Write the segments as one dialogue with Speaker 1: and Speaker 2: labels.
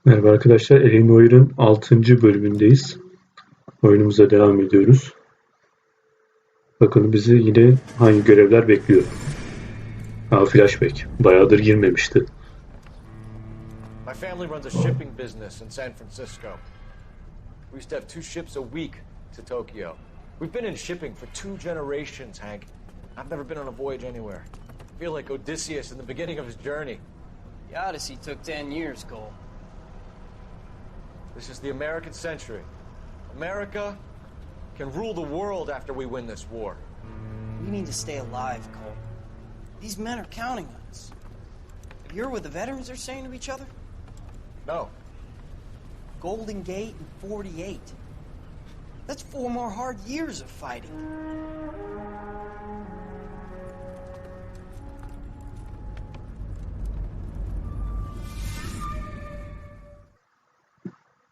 Speaker 1: Merhaba arkadaşlar, L.A Noire'ın 6. bölümündeyiz. Oyunumuza devam ediyoruz. Bakalım bizi yine hangi görevler bekliyor. Flashback. Bayağıdır girmemişti.
Speaker 2: My family runs a shipping business in San Francisco. We used to have 2 ships a week to Tokyo. We've been in shipping for 2 generations, Hank. I've never been on a voyage anywhere. I feel like Odysseus in the beginning of his journey.
Speaker 3: The Odyssey took 10 years, Cole.
Speaker 2: This is the American century. America can rule the world after we win this war.
Speaker 3: We need to stay alive, Cole. These men are counting on us. Have you heard what the veterans are saying to each other?
Speaker 2: No.
Speaker 3: Golden Gate and 48. That's 4 more hard years of fighting.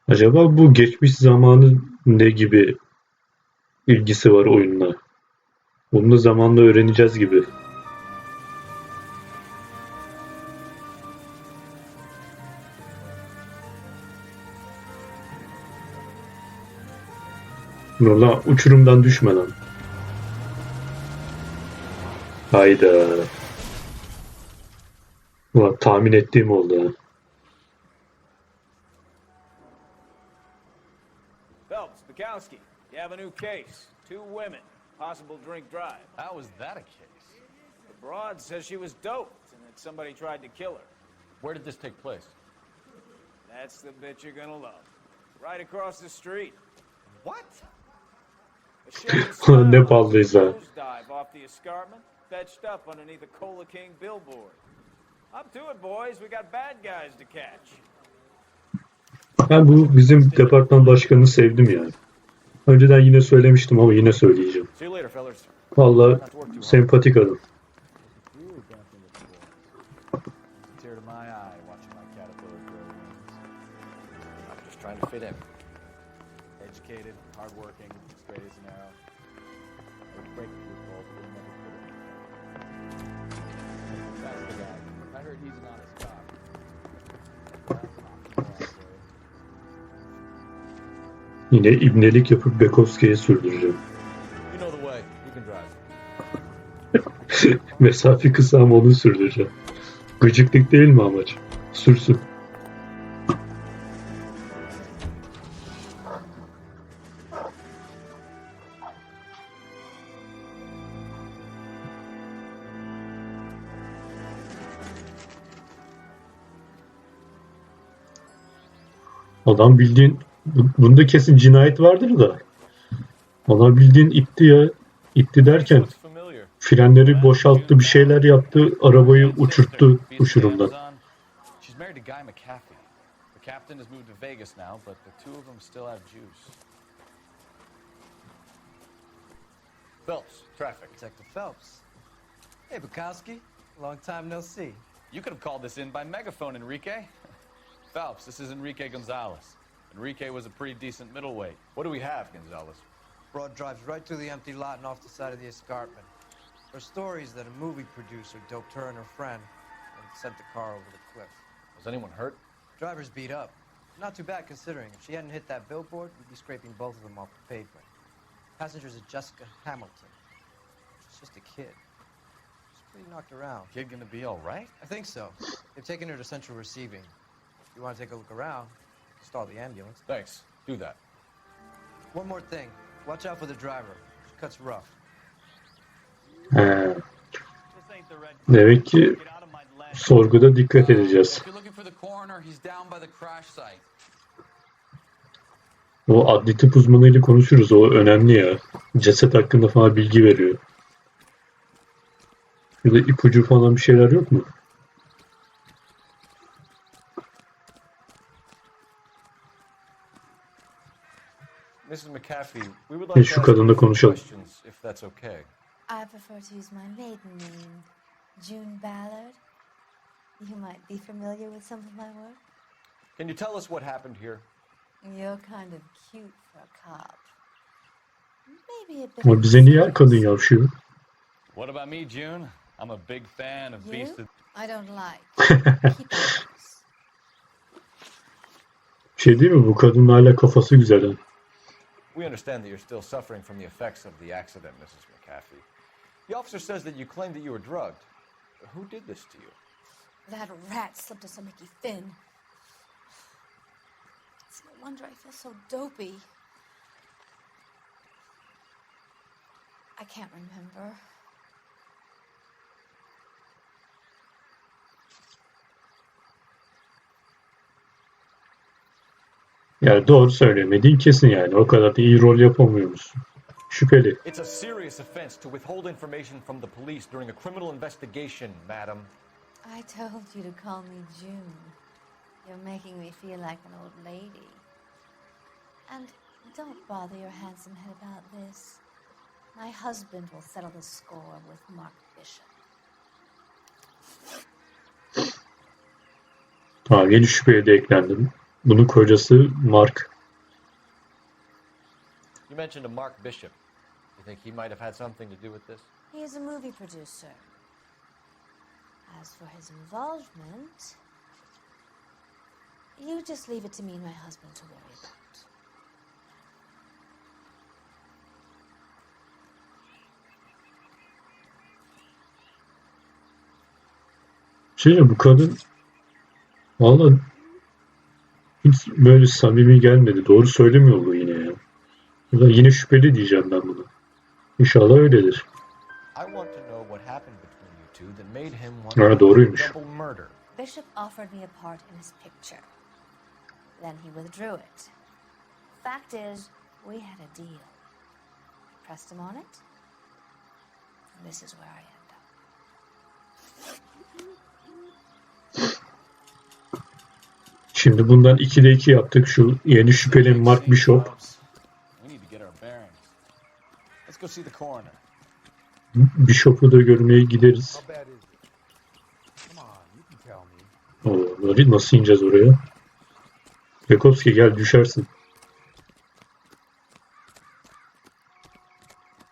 Speaker 1: Acaba bu geçmiş zamanı ne gibi ilgisi var oyunla? Bunu da zamanla öğreneceğiz gibi. Valla uçurumdan düşme lan. Hayda. Ulan tahmin ettiğim oldu ha.
Speaker 4: Phelps, Bukowski, you have a new case. 2 women, possible drink drive.
Speaker 2: How was that a case?
Speaker 4: The broad says she was doped and that somebody tried to kill her.
Speaker 2: Where did this take place?
Speaker 4: That's the bit you're gonna love. Right across the street.
Speaker 2: What?
Speaker 4: A Chevy
Speaker 1: Ne ballıyız ha.
Speaker 4: dive off the escarpment, fetched up underneath a Cola King billboard. Up to it, boys. We got bad guys to catch.
Speaker 1: Ben bu bizim departman başkanını sevdim yani. Önceden yine söylemiştim ama yine söyleyeceğim.
Speaker 2: See you later, fellas.
Speaker 1: Vallahi sempatik adam.
Speaker 2: Tear to my eye watching my caterpillar grow wings. I'm just trying to fit in. Educated, hardworking, straight as an arrow. I would break through both, but never put it in. That's the guy. I heard he's an honest cop. That's an option for you.
Speaker 1: Yine ibnelik yapıp Bekovski'ye sürdüreceğim.
Speaker 2: You know the way. You can drive.
Speaker 1: Mesafe kısa ama onu sürdüreceğim. Gıcıklık değil mi amaç? Sürsün. Adam bildiğin bunda kesin cinayet vardır da. Adam bildiğin itti ya. İtti derken
Speaker 2: Looks familiar.
Speaker 1: frenleri boşalttı, bir şeyler yaptı, arabayı uçurttu uçurumdan.
Speaker 2: She's married to Guy McAfee. The captain has moved to Vegas now, but the 2 of them still have juice. Phelps, traffic.
Speaker 5: Detective Phelps. Hey, Bukowski. Long time no see.
Speaker 2: You could have called this in by megaphone, Enrique. Phelps, this is Enrique Gonzalez. Enrique was a pretty decent middleweight. What do we have, Gonzalez?
Speaker 5: Broad drives right through the empty lot and off the side of the escarpment. Her story is that a movie producer doped her and her friend and sent the car over the cliff.
Speaker 2: Was anyone hurt?
Speaker 5: Driver's beat up. Not too bad considering. If she hadn't hit that billboard, we'd be scraping both of them off the pavement. Passengers are Jessica Hamilton. She's just a kid. She's pretty knocked around.
Speaker 2: Kid gonna be all right?
Speaker 5: I think so. They've taken her to central receiving. If you want to take a look around, stall the ambulance.
Speaker 2: Thanks. Do that.
Speaker 5: One more thing. Watch out for the driver. She cuts rough.
Speaker 1: He. Demek ki sorguda dikkat edeceğiz.
Speaker 6: If you're looking for the coroner, he's down by the crash site.
Speaker 1: O adli tıp uzmanıyla konuşuruz. O önemli ya. Ceset hakkında falan bilgi veriyor. Şurada ipucu falan bir şeyler yok mu?
Speaker 2: Mrs. McAfee, we would
Speaker 1: Şu
Speaker 2: like to ask
Speaker 1: kadınla
Speaker 2: you a few
Speaker 1: konuşalım.
Speaker 2: questions, if that's okay.
Speaker 7: I prefer to use my maiden name, June Ballard. You might be familiar with some of my work.
Speaker 2: Can you tell us what happened here?
Speaker 7: You're kind of cute for a cop. Maybe a bit.
Speaker 1: Ama bize niye her kadın yavşıyor?
Speaker 2: What about me, June? I'm a big fan of
Speaker 7: You?
Speaker 2: Beast of...
Speaker 7: I don't like. Keep out of this.
Speaker 1: Şey değil mi? Bu kadının hala kafası güzel. Ha.
Speaker 2: We understand that you're still suffering from the effects of the accident, Mrs. McAfee. The officer says that you claimed that you were drugged. Who did this to you?
Speaker 7: That rat slipped us a Mickey Finn. It's no wonder I feel so dopey. I can't remember.
Speaker 1: Yani doğru söylemediğin kesin yani. O kadar da iyi rol yapamıyor musun? Şüpheli.
Speaker 2: It's a serious offense to withhold information from the police during a criminal investigation, madam.
Speaker 7: I told you to call me June. You're making me feel like an old lady. And don't bother your handsome head about this. My husband will settle the score with Mark Bishop.
Speaker 1: Yeni şüpheye de eklendim. Bunun kocası Mark.
Speaker 2: You mentioned a Mark Bishop. You think he might have had something to do with this?
Speaker 7: He is a movie producer. As for his involvement, you just leave it to me and my husband to worry about.
Speaker 1: Bu kadın vallahi hiç böyle samimi gelmedi. Doğru söylemiyor bu yine ya. Ya da yine şüpheli diyeceğim ben bunu. İnşallah öyledir.
Speaker 2: I want to know what happened between you two that made him want
Speaker 1: Ha,
Speaker 2: to
Speaker 1: doğruymuş.
Speaker 2: double murder.
Speaker 7: Bishop offered me a part in his picture. Then he withdrew it. Fact is, we had a deal. I pressed him on it. And this is where I end up.
Speaker 1: Şimdi bundan 2'de 2 yaptık. Şu yeni şüpheli Mark Bishop.
Speaker 2: We need to get our bearings. Let's go see the coroner.
Speaker 1: Bishop'u da görmeye gideriz.
Speaker 8: How bad is it? Come on, you can tell me.
Speaker 1: Böyle nasıl ineceğiz oraya? Bekovski gel düşersin.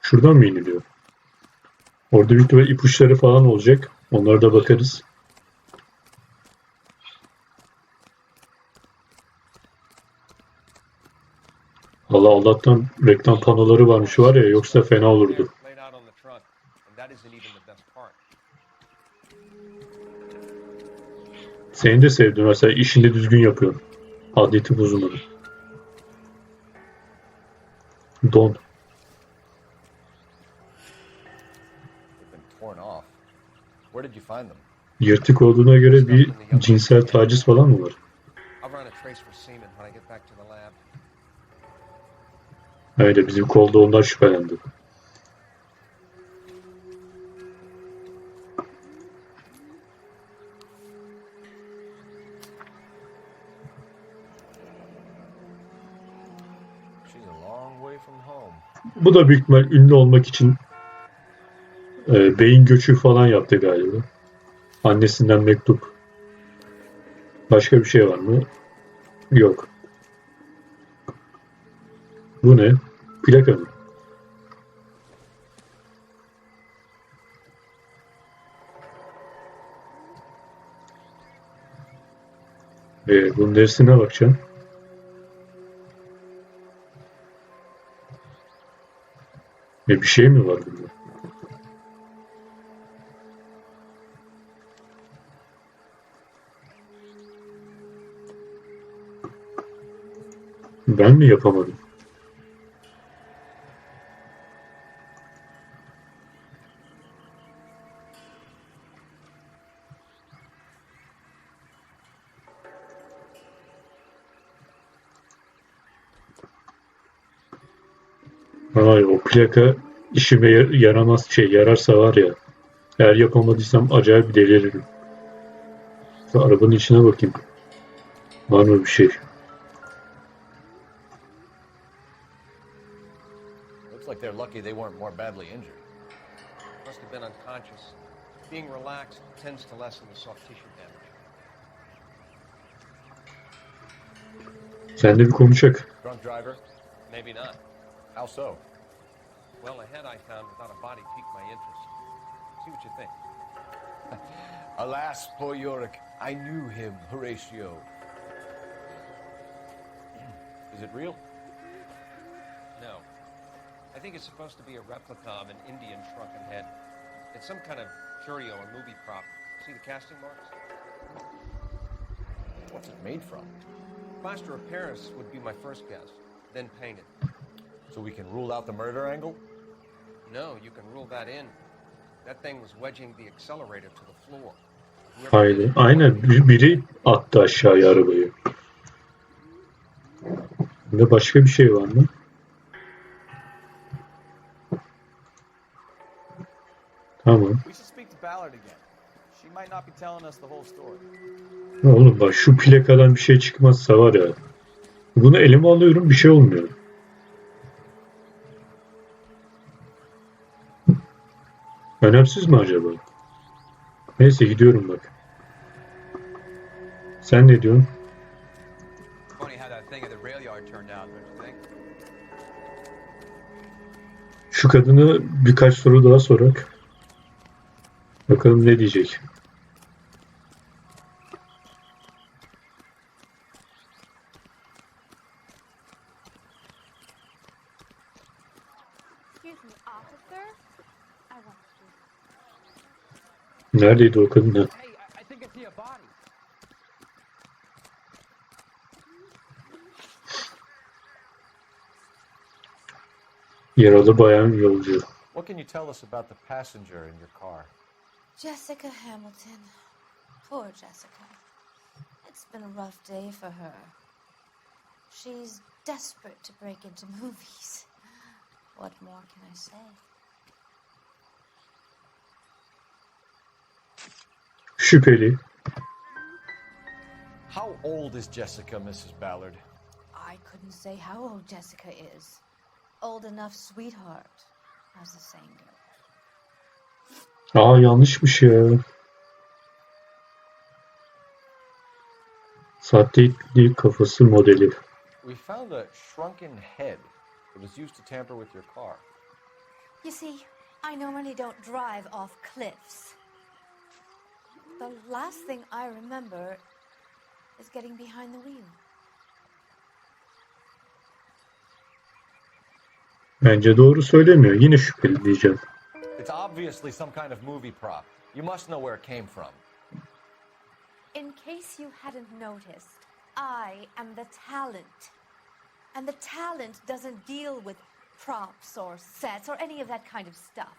Speaker 1: Şuradan mı iniliyor? Orada büyük ihtimal ipuçları falan olacak. Onlara da bakarız. Allah Allah'tan reklam panoları varmış var ya, yoksa fena olurdu.
Speaker 2: Laid out on the trunk, and that isn't even the best part.
Speaker 1: Seni de sevdim mesela, işini düzgün yapıyorsun. Adeti bozulmadı. Don.
Speaker 2: They've been torn off. Where did you find them?
Speaker 1: Yırtık olduğuna göre bir cinsel taciz falan mı var?
Speaker 5: I'll run a trace for semen when I get back to the lab.
Speaker 1: Öyle, bizim kolda ondan şüphelendi.
Speaker 2: She's a long way from home.
Speaker 1: Bu da büyük ihtimal ünlü olmak için beyin göçü falan yaptı galiba. Annesinden mektup. Başka bir şey var mı? Yok. Bu ne? Plaka mı? Bunun dersine bakacağım. Bir şey mi var bunda? Ben mi yapamadım? Ay, o plaka işime yaramaz, yararsa var ya, eğer yapamadıysam acayip deliririm. Şu arabanın içine bakayım. Var mı bir şey?
Speaker 2: Looks like they're lucky they weren't more badly injured.
Speaker 5: Must have been unconscious. Being relaxed tends to lessen the soft tissue damage.
Speaker 1: Sen de bir konuşak.
Speaker 2: Drunk driver?
Speaker 5: Maybe not.
Speaker 2: How so?
Speaker 5: Well, the head I found without a body piqued my interest. See what you think.
Speaker 2: Alas, poor Yorick. I knew him, Horatio.
Speaker 4: Is it real?
Speaker 9: No. I think it's supposed to be a replica of an Indian shrunken head. It's some kind of curio or movie prop. See the casting marks?
Speaker 4: What's it made from?
Speaker 9: Plaster of Paris would be my first guess, then painted.
Speaker 4: So we can rule out the murder angle?
Speaker 9: No, you can rule that in. That thing was wedging the accelerator to the floor.
Speaker 1: Haydi. Aynen biri attı aşağıya arabayı. Bunda başka bir şey var mı? Tamam.
Speaker 4: We should speak to Ballard again. She might not be telling us the whole story.
Speaker 1: Oğlum bak şu plakadan bir şey çıkmazsa var ya. Bunu elime alıyorum bir şey olmuyor. Önemsiz mi acaba? Neyse gidiyorum bak. Sen ne diyorsun?
Speaker 5: Funny how that thing at the rail yard turned out, don't you think?
Speaker 1: Şu kadını birkaç soru daha sorak. Bakalım ne diyecek.
Speaker 7: Excuse me, officer? I want to.
Speaker 1: Neredeydi o kadın? Ha.
Speaker 5: Hey, I think I see a body.
Speaker 1: Yaralı bayan yolcu.
Speaker 4: What can you tell us about the passenger in your car?
Speaker 7: Jessica Hamilton. Poor Jessica. It's been a rough day for her. She's desperate to break into movies. What more can I say?
Speaker 1: Şüpheli.
Speaker 4: How old is Jessica, Mrs. Ballard?
Speaker 7: I couldn't say how old Jessica is. Old enough, sweetheart, as the saying goes.
Speaker 1: Aa yanlışmış ya. Saatlik kafası modeli.
Speaker 4: We found a shrunken head that was used to tamper with your car.
Speaker 7: You see, I normally don't drive off cliffs. The last thing I remember is getting behind the wheel.
Speaker 1: Bence doğru söylemiyor. Yine şüpheli diyeceğim.
Speaker 4: It's obviously some kind of movie prop. You must know where it came from.
Speaker 7: In case you hadn't noticed, I am the talent. And the talent doesn't deal with props or sets or any of that kind of stuff.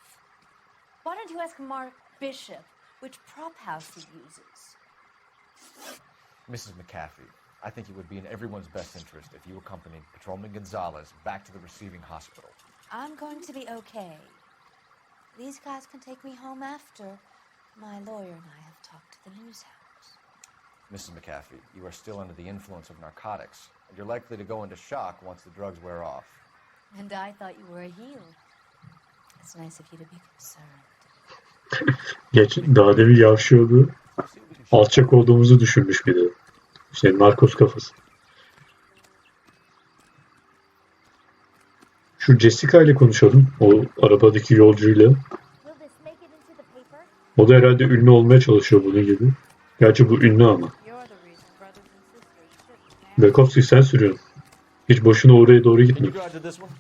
Speaker 7: Why don't you ask Mark Bishop which prop house he uses?
Speaker 4: Mrs. McAfee, I think it would be in everyone's best interest if you accompanied Patrolman Gonzalez back to the receiving hospital.
Speaker 7: I'm going to be okay. These guys can take me home after. My lawyer and I have talked to the news house.
Speaker 4: Mrs. McAfee, you are still under the influence of narcotics, and you're likely to go into shock once the drugs wear off.
Speaker 7: And I thought you were a heel. It's nice of you to be concerned.
Speaker 1: Geç, daha demin yavşıyordu. Alçak olduğumuzu düşünmüş bir de. Narkoz kafası. Şu Jessica ile konuşalım. O arabadaki yolcuyla. O da herhalde ünlü olmaya çalışıyor bunun gibi. Gerçi bu ünlü ama. Bekovski sen sürüyorsun. Hiç boşuna oraya doğru
Speaker 4: Can
Speaker 1: gitme.
Speaker 4: you drive to this one?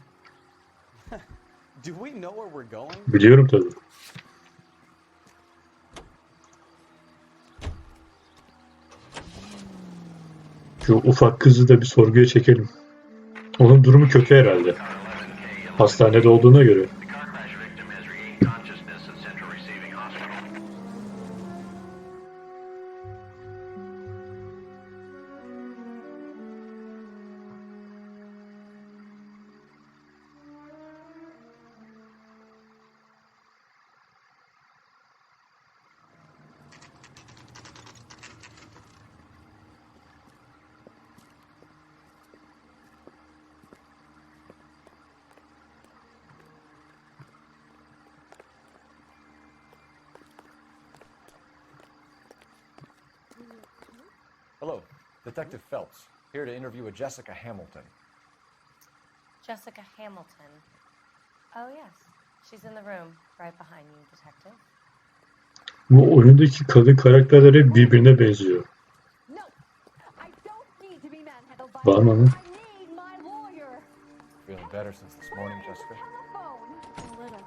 Speaker 8: Do we know where we're going?
Speaker 1: Biliyorum tabii. Şu ufak kızı da bir sorguya çekelim. Onun durumu kötü herhalde. Hastanede olduğuna göre.
Speaker 4: Hello, Detective Phelps, here to interview a Jessica Hamilton.
Speaker 10: Jessica Hamilton. Oh, yes. She's in the room, right behind you, Detective.
Speaker 1: Bu oyundaki kadın karakterler hep birbirine benziyor. Var mı?
Speaker 2: Feeling better since this morning, Jessica?
Speaker 10: A little.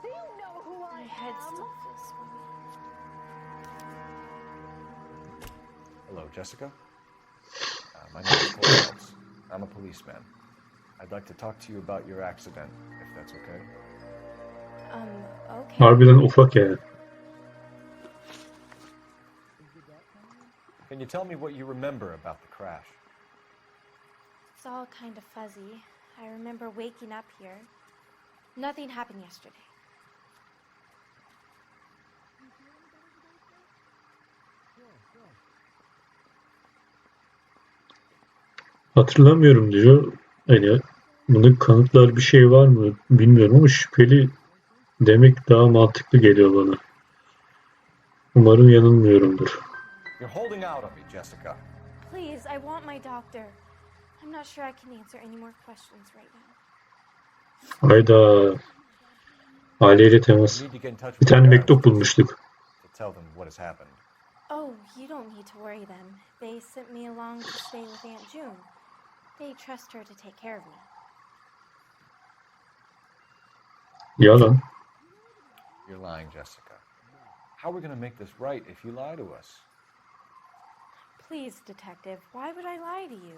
Speaker 10: My head still feels swimming.
Speaker 2: Hello, Jessica. My name is Kaos. I'm a policeman. I'd like to talk to you about your accident, if that's okay.
Speaker 10: Okay.
Speaker 1: Harbiden ufak yani.
Speaker 2: Can you tell me what you remember about the crash?
Speaker 10: It's all kind of fuzzy. I remember waking up here. Nothing happened yesterday.
Speaker 1: Hatırlamıyorum diyor. Hani bunun kanıtlar bir şey var mı bilmiyorum ama şüpheli demek daha mantıklı geliyor bana. Umarım yanılmıyorumdur.
Speaker 2: You're holding out on me, Jessica.
Speaker 10: Please, I want my doctor. I'm not sure I can answer any more questions right now.
Speaker 1: Hayda. Aileyle temas.
Speaker 2: You need to get in touch
Speaker 1: Bir
Speaker 2: with your
Speaker 1: tane
Speaker 2: parents
Speaker 1: mektup bulmuştuk.
Speaker 2: to tell them what has happened.
Speaker 10: Oh, you don't need to worry them. They sent me along to stay with Aunt June. They trust her to take care of me.
Speaker 1: Yalan.
Speaker 2: You're lying, Jessica. How are we going to make this right if you lie to us?
Speaker 10: Please, detective, why would I lie to you?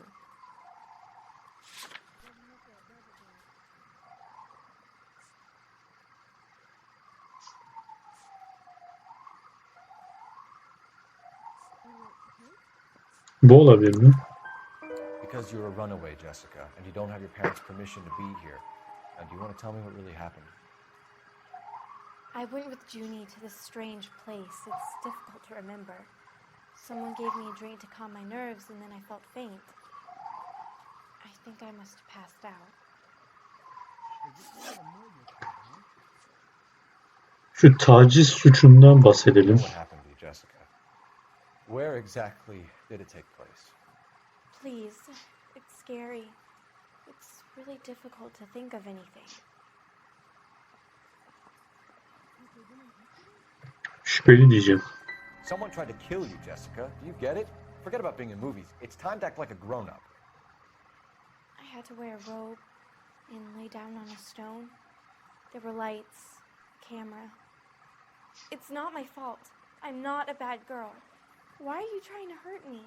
Speaker 1: Bu olabilir mi?
Speaker 2: Because you're a runaway, Jessica, and you don't have your parents' permission to be here. Now, do you want to tell me what really happened?
Speaker 10: I went with Junie to this strange place. It's difficult to remember. Someone gave me a drink to calm my nerves, and then I felt faint. I think I must have passed out.
Speaker 1: Şu taciz suçundan bahsedelim.
Speaker 2: What happened to you, Jessica? Where exactly did it take place?
Speaker 10: Please, it's scary. It's really difficult to think of anything.
Speaker 1: Şüpheli diyeceğim.
Speaker 2: Someone tried to kill you, Jessica. Do you get it? Forget about being in movies. It's time to act like a grown-up.
Speaker 10: I had to wear a robe and lay down on a stone. There were lights, camera. It's not my fault. I'm not a bad girl. Why are you trying to hurt me?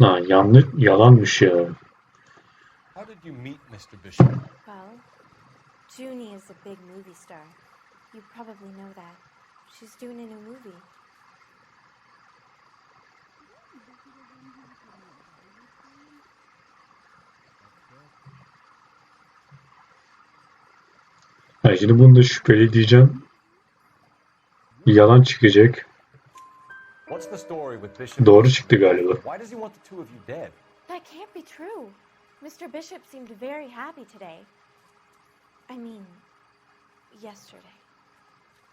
Speaker 1: Ha, yalanmış ya.
Speaker 2: How did you meet Mr. Bishop?
Speaker 10: Well, Junie is a big movie star. You probably know that. She's doing a new movie.
Speaker 1: Ha, şimdi bunu da şüpheli diyeceğim. Yalan çıkacak.
Speaker 2: What's the story with Bishop?
Speaker 1: Doğru çıktı galiba.
Speaker 2: Why does he want the two of you dead?
Speaker 10: That can't be true. Mr. Bishop seemed very happy today. I mean, yesterday.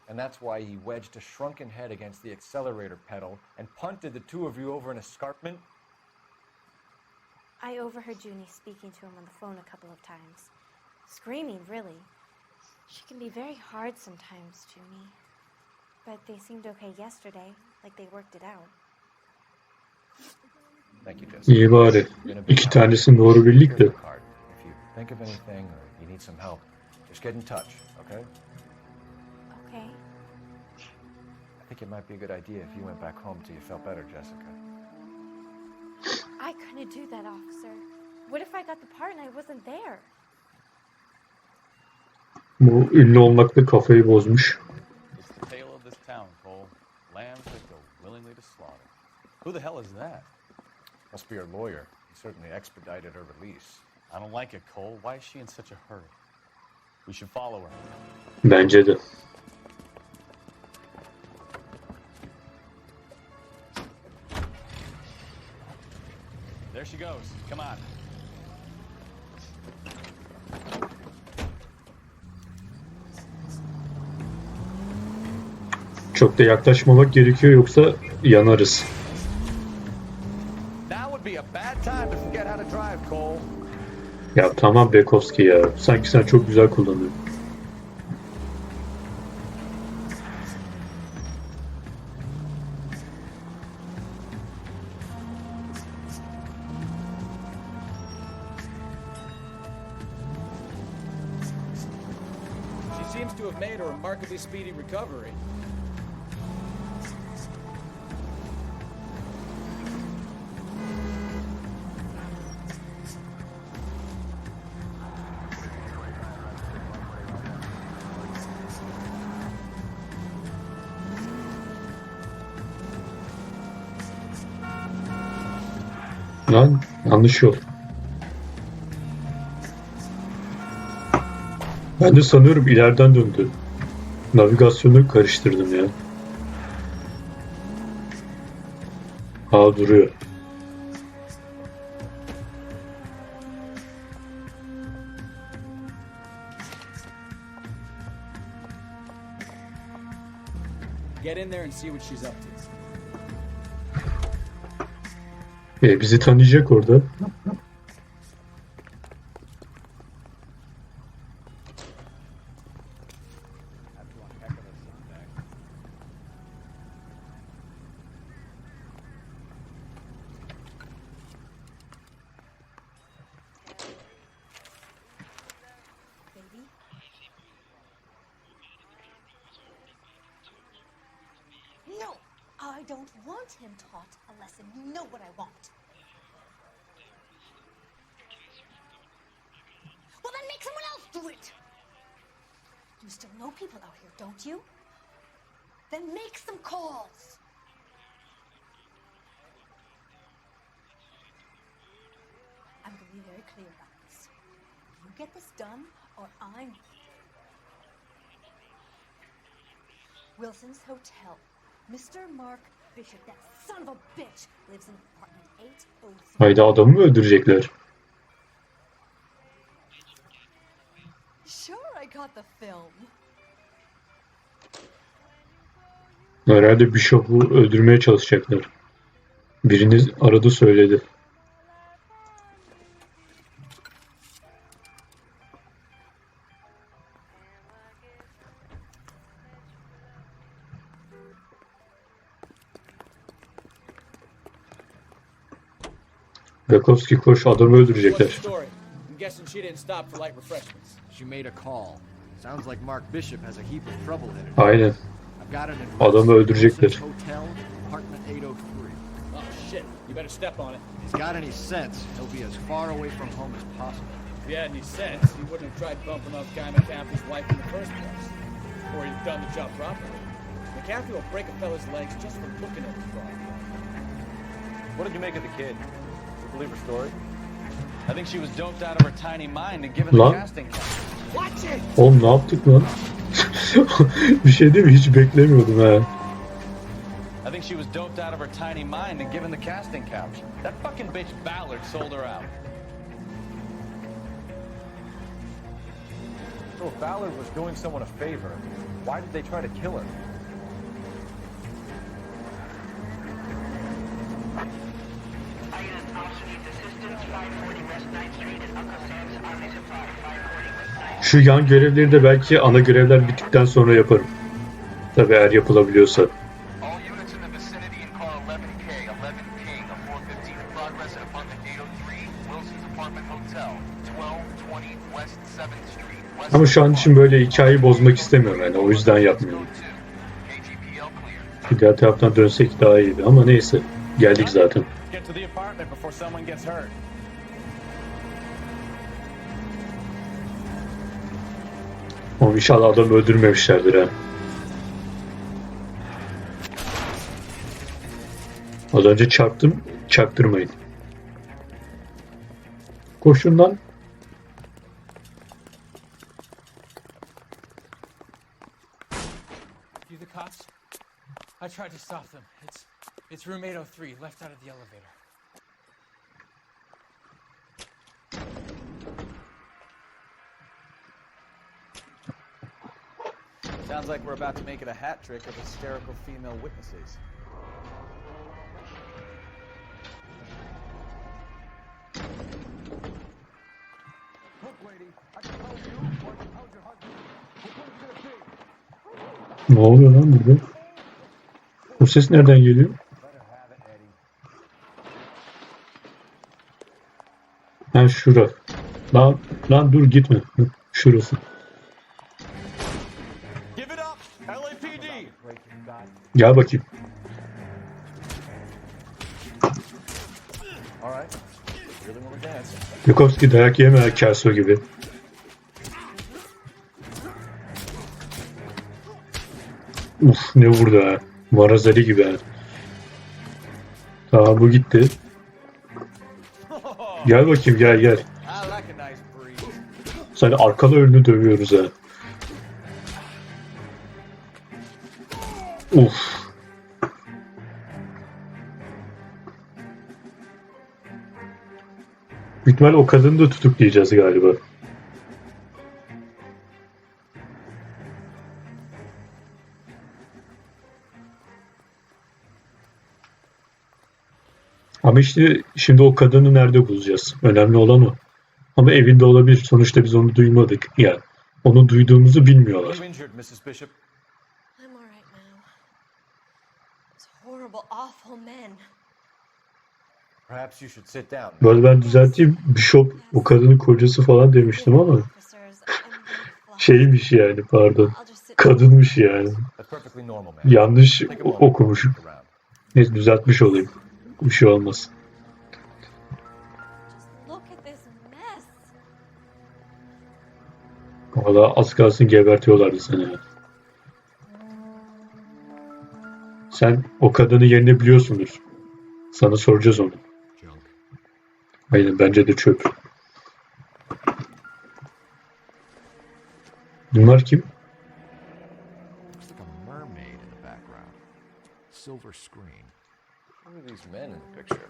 Speaker 2: And that's why he wedged a shrunken head against the accelerator pedal and punted the two of you over an escarpment?
Speaker 10: I overheard Junie speaking to him on the phone a couple of times. Screaming, really. She can be very hard sometimes, Junie. But they seemed okay yesterday, like they worked it out.
Speaker 2: Thank you, Jessica.
Speaker 1: İyi bari. İki tanesini doğru bildik de.
Speaker 2: If you think of anything or you need some help, just get in touch, okay?
Speaker 10: Okay.
Speaker 2: I think it might be a good idea if you went back home till you felt better, Jessica.
Speaker 10: I couldn't do that, officer. What if I got the part and I wasn't there?
Speaker 1: Bu ünlü olmakta kafayı bozmuş.
Speaker 8: It's the tale of this town, Cole. Lambs that go willingly to slaughter. Who the hell is that?
Speaker 2: Must be her lawyer. He certainly expedited her release.
Speaker 8: I don't like it, Cole. Why is she in such a hurry? We should follow her.
Speaker 1: Bence de.
Speaker 8: There she goes. Come on.
Speaker 1: Çok da yaklaşmamak gerekiyor yoksa yanarız.
Speaker 2: That would be a bad time to forget how to drive, Cole.
Speaker 1: Ya tamam Bekovski ya. Sanki sen çok güzel kullanıyorsun.
Speaker 4: seems to have made a remarkably speedy recovery.
Speaker 1: Lan yanlış yol. Ben de sanıyorum ileriden döndü. Navigasyonu karıştırdım ya. Aa duruyor.
Speaker 4: Get in there and see what she's up to.
Speaker 1: Bizi tanıyacak orada.
Speaker 7: No, I don't want him taught a lesson. You know what I want. Well, then make someone else do it. You still know people out here, don't you? Then make some calls. I'm going to be very clear about this. You get this done, or I'm... Wilson's Hotel. Mr. Mark Bishop, that son of a bitch, lives in apartment 803.
Speaker 1: Hayda, adamı mı öldürecekler?
Speaker 7: Sure, I got the film.
Speaker 1: Herhalde Bishop'u öldürmeye çalışacaklar. Biriniz aradı söyledi. Bekowski koş, adamı öldürecekler.
Speaker 4: I'm guessing she didn't stop for light refreshments.
Speaker 5: She made a call. Sounds like Mark Bishop has a heap of trouble in it.
Speaker 1: Aynen.
Speaker 5: I've got an
Speaker 1: Adamı öldürecekler.
Speaker 5: Hotel, apartment 803.
Speaker 4: Oh shit, you better step on it.
Speaker 5: If he's got any sense, he'll be as far away from home as possible.
Speaker 4: If he had any sense, he wouldn't have tried bumping off Guy McCaffrey's wife in the first place. Or he'd have done the job properly. McCaffrey will break a fella's legs just for looking at the fraud.
Speaker 8: What did you make of the kid? Did you believe her story? I think she was doped out of her tiny mind and given the
Speaker 1: Lan.
Speaker 8: casting couch.
Speaker 4: Watch it!
Speaker 1: Oğlum ne yaptık lan? Bir şey değil mi? Hiç beklemiyordum ha.
Speaker 8: I think she was doped out of her tiny mind and given the casting couch. That fucking bitch Ballard sold her out.
Speaker 2: So if Ballard was doing someone a favor, why did they try to kill her?
Speaker 1: Şu yan görevleri de belki ana görevler bittikten sonra yaparım. Tabii eğer yapılabiliyorsa. Ama şu an için böyle hikayeyi bozmak istemiyorum yani, o yüzden yapmıyorum. Bir diğer taraftan dönsek daha iyiydi ama neyse, geldik zaten.
Speaker 8: Get to the apartment before someone gets hurt.
Speaker 1: Oğlum inşallah adamı öldürmemişlerdir ha. Az önce çarptım, çaktırmayın. Koşun lan.
Speaker 11: You the cops? I tried to stop them. It's room 803, left out of the elevator.
Speaker 4: Sounds like we're about to make it a hat trick of hysterical female witnesses.
Speaker 1: Ne oluyor lan burada? Bu ses nereden geliyor? Ha şura. Lan dur gitme. Şurası. Gel bakayım.
Speaker 2: All right. Really want to dance?
Speaker 1: Yukovski dayak yeme Kelso gibi. Uf ne vurdu ha. Marazeli gibi ha. Tamam bu gitti. Gel bakayım gel.
Speaker 2: I like a nice breeze.
Speaker 1: Sen arkalı önünü dövüyoruz ha. Uf. Büyük ihtimal o kadını da tutuklayacağız galiba. Ama işte şimdi o kadını nerede bulacağız? Önemli olan o. Ama evinde olabilir. Sonuçta biz onu duymadık. Yani onu duyduğumuzu bilmiyorlar.
Speaker 2: You injured, Mrs. Bishop?
Speaker 7: I'm all right now. Those horrible, awful men.
Speaker 2: Perhaps you should sit down.
Speaker 1: Bu arada ben düzelteyim. Bishop o kadının kocası falan demiştim ama
Speaker 7: Officers, I'm very flawed.
Speaker 1: şeymiş yani pardon.
Speaker 7: I'll just sit
Speaker 1: Kadınmış yani.
Speaker 2: That's perfectly normal, man.
Speaker 1: Yanlış
Speaker 2: Take a moment,
Speaker 1: okumuşum.
Speaker 2: look around.
Speaker 1: Neyse düzeltmiş olayım. Bir şey olmaz.
Speaker 7: Just look at this mess.
Speaker 1: Valla az kalsın gebertiyorlardı seni ya. Sen o kadının yerini biliyorsundur. Sana soracağız onu. Aynen bence de çöp. Bunlar kim?
Speaker 12: Looks like a mermaid in the background. Silver screen.
Speaker 2: Who are these men in the picture?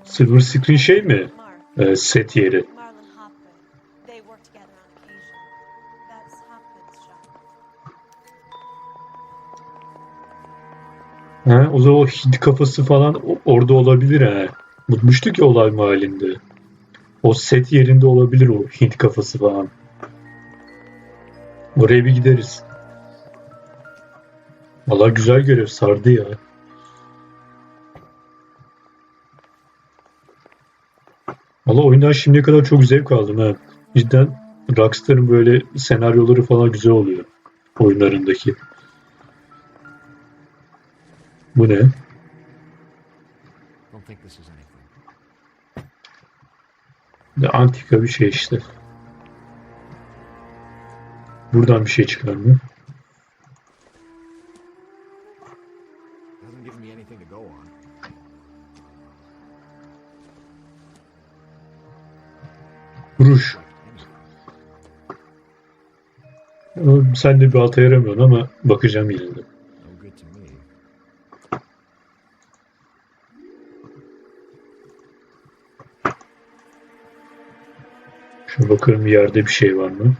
Speaker 1: Silver screen şey mi?
Speaker 7: Mark,
Speaker 1: Set yeri.
Speaker 7: Marlon Hopgood. They work together on occasion. That's Hopgood's shop.
Speaker 1: Ha, o zaman o Hint kafası falan orada olabilir ha. Unutmuştuk ya olay mahallinde. O set yerinde olabilir o Hint kafası falan. Oraya bir gideriz. Valla güzel görev sardı ya. Valla oyundan şimdiye kadar çok zevk aldım ha. Cidden Rockstar'ın böyle senaryoları falan güzel oluyor. Oyunlarındaki. Bu ne?
Speaker 12: Don't think this is anything.
Speaker 1: De antika bir şey işte. Buradan bir şey çıkar mı?
Speaker 12: Doesn't give me anything to go on.
Speaker 1: Ruj. Sen de bir alta yaramıyorsun ama bakacağım yine de.
Speaker 12: No good to me.
Speaker 1: Şuna bakalım bir yerde bir şey var mı?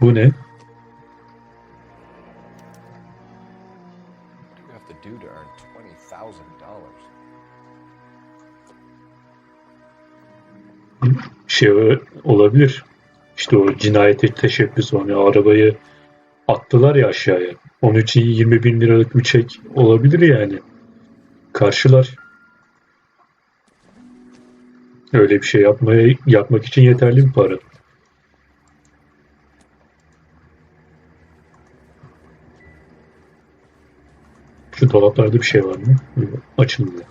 Speaker 1: Bu ne?
Speaker 2: What do you have to do to earn $20,000?
Speaker 1: Şey olabilir. İşte o cinayete teşebbüs onu arabayı attılar ya aşağıya. Onun için 20 bin liralık bir çek olabilir yani. Karşılar. Öyle bir şey yapmak için yeterli bir para. Şu dolaplarda bir şey var mı? Açılmıyor.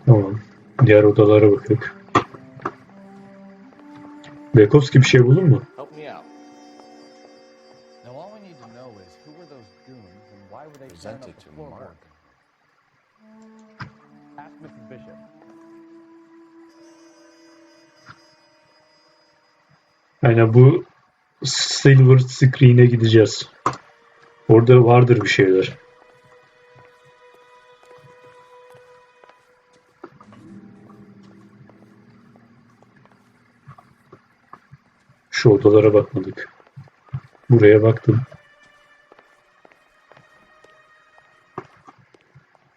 Speaker 1: Tamam. Diğer odalara bakalım. Bekovski bir şey buldun mu?
Speaker 2: Help me out. Now all we need to know is who were those goons and why were they presented to Mark?
Speaker 8: Ask Mrs. Bishop.
Speaker 1: Aynen bu Silver Screen'e gideceğiz. Orada vardır bir şeyler. Şu odalara bakmadık. Buraya baktım.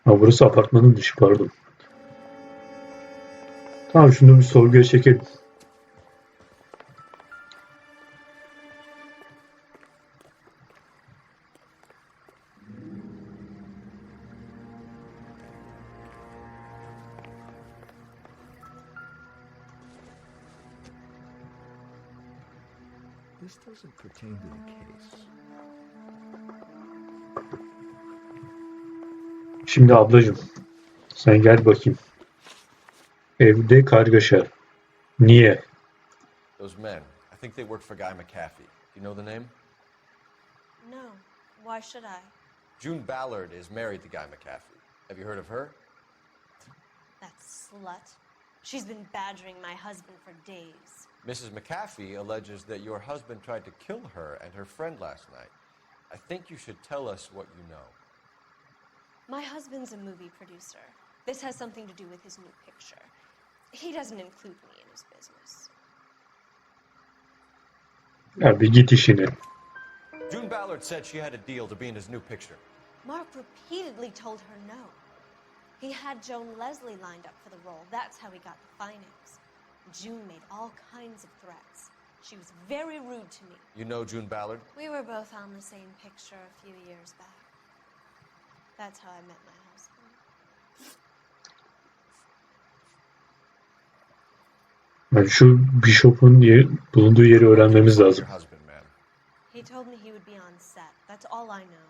Speaker 1: Ha burası apartmanın dışı pardon. Tamam şunu bir sorguya çekelim.
Speaker 12: This doesn't pertain to the case.
Speaker 1: Şimdi ablacığım, sen gel bakayım. Evde kargaşa. Niye?
Speaker 9: Those men, I think they work for Guy McAfee. Do you know the name?
Speaker 10: No. Why should I?
Speaker 9: June Ballard is married to Guy McAfee. Have you heard of her?
Speaker 10: That slut. She's been badgering my husband for days.
Speaker 9: Mrs. McAfee alleges that your husband tried to kill her and her friend last night. I think you should tell us what you know.
Speaker 10: My husband's a movie producer. This has something to do with his new picture. He doesn't include me in his business.
Speaker 1: Abi git işine.
Speaker 9: June Ballard said she had a deal to be in his new picture.
Speaker 10: Mark repeatedly told her no. He had Joan Leslie lined up for the role. That's how he got the finance. June made all kinds of threats. She was very rude to me.
Speaker 9: You know June Ballard?
Speaker 10: We were both on the same picture a few years back. That's how I met my husband.
Speaker 1: Yani şu Bishop'un bulunduğu yeri öğrenmemiz lazım.
Speaker 9: Your husband, ma'am.
Speaker 10: He told me he would be on set. That's all I know.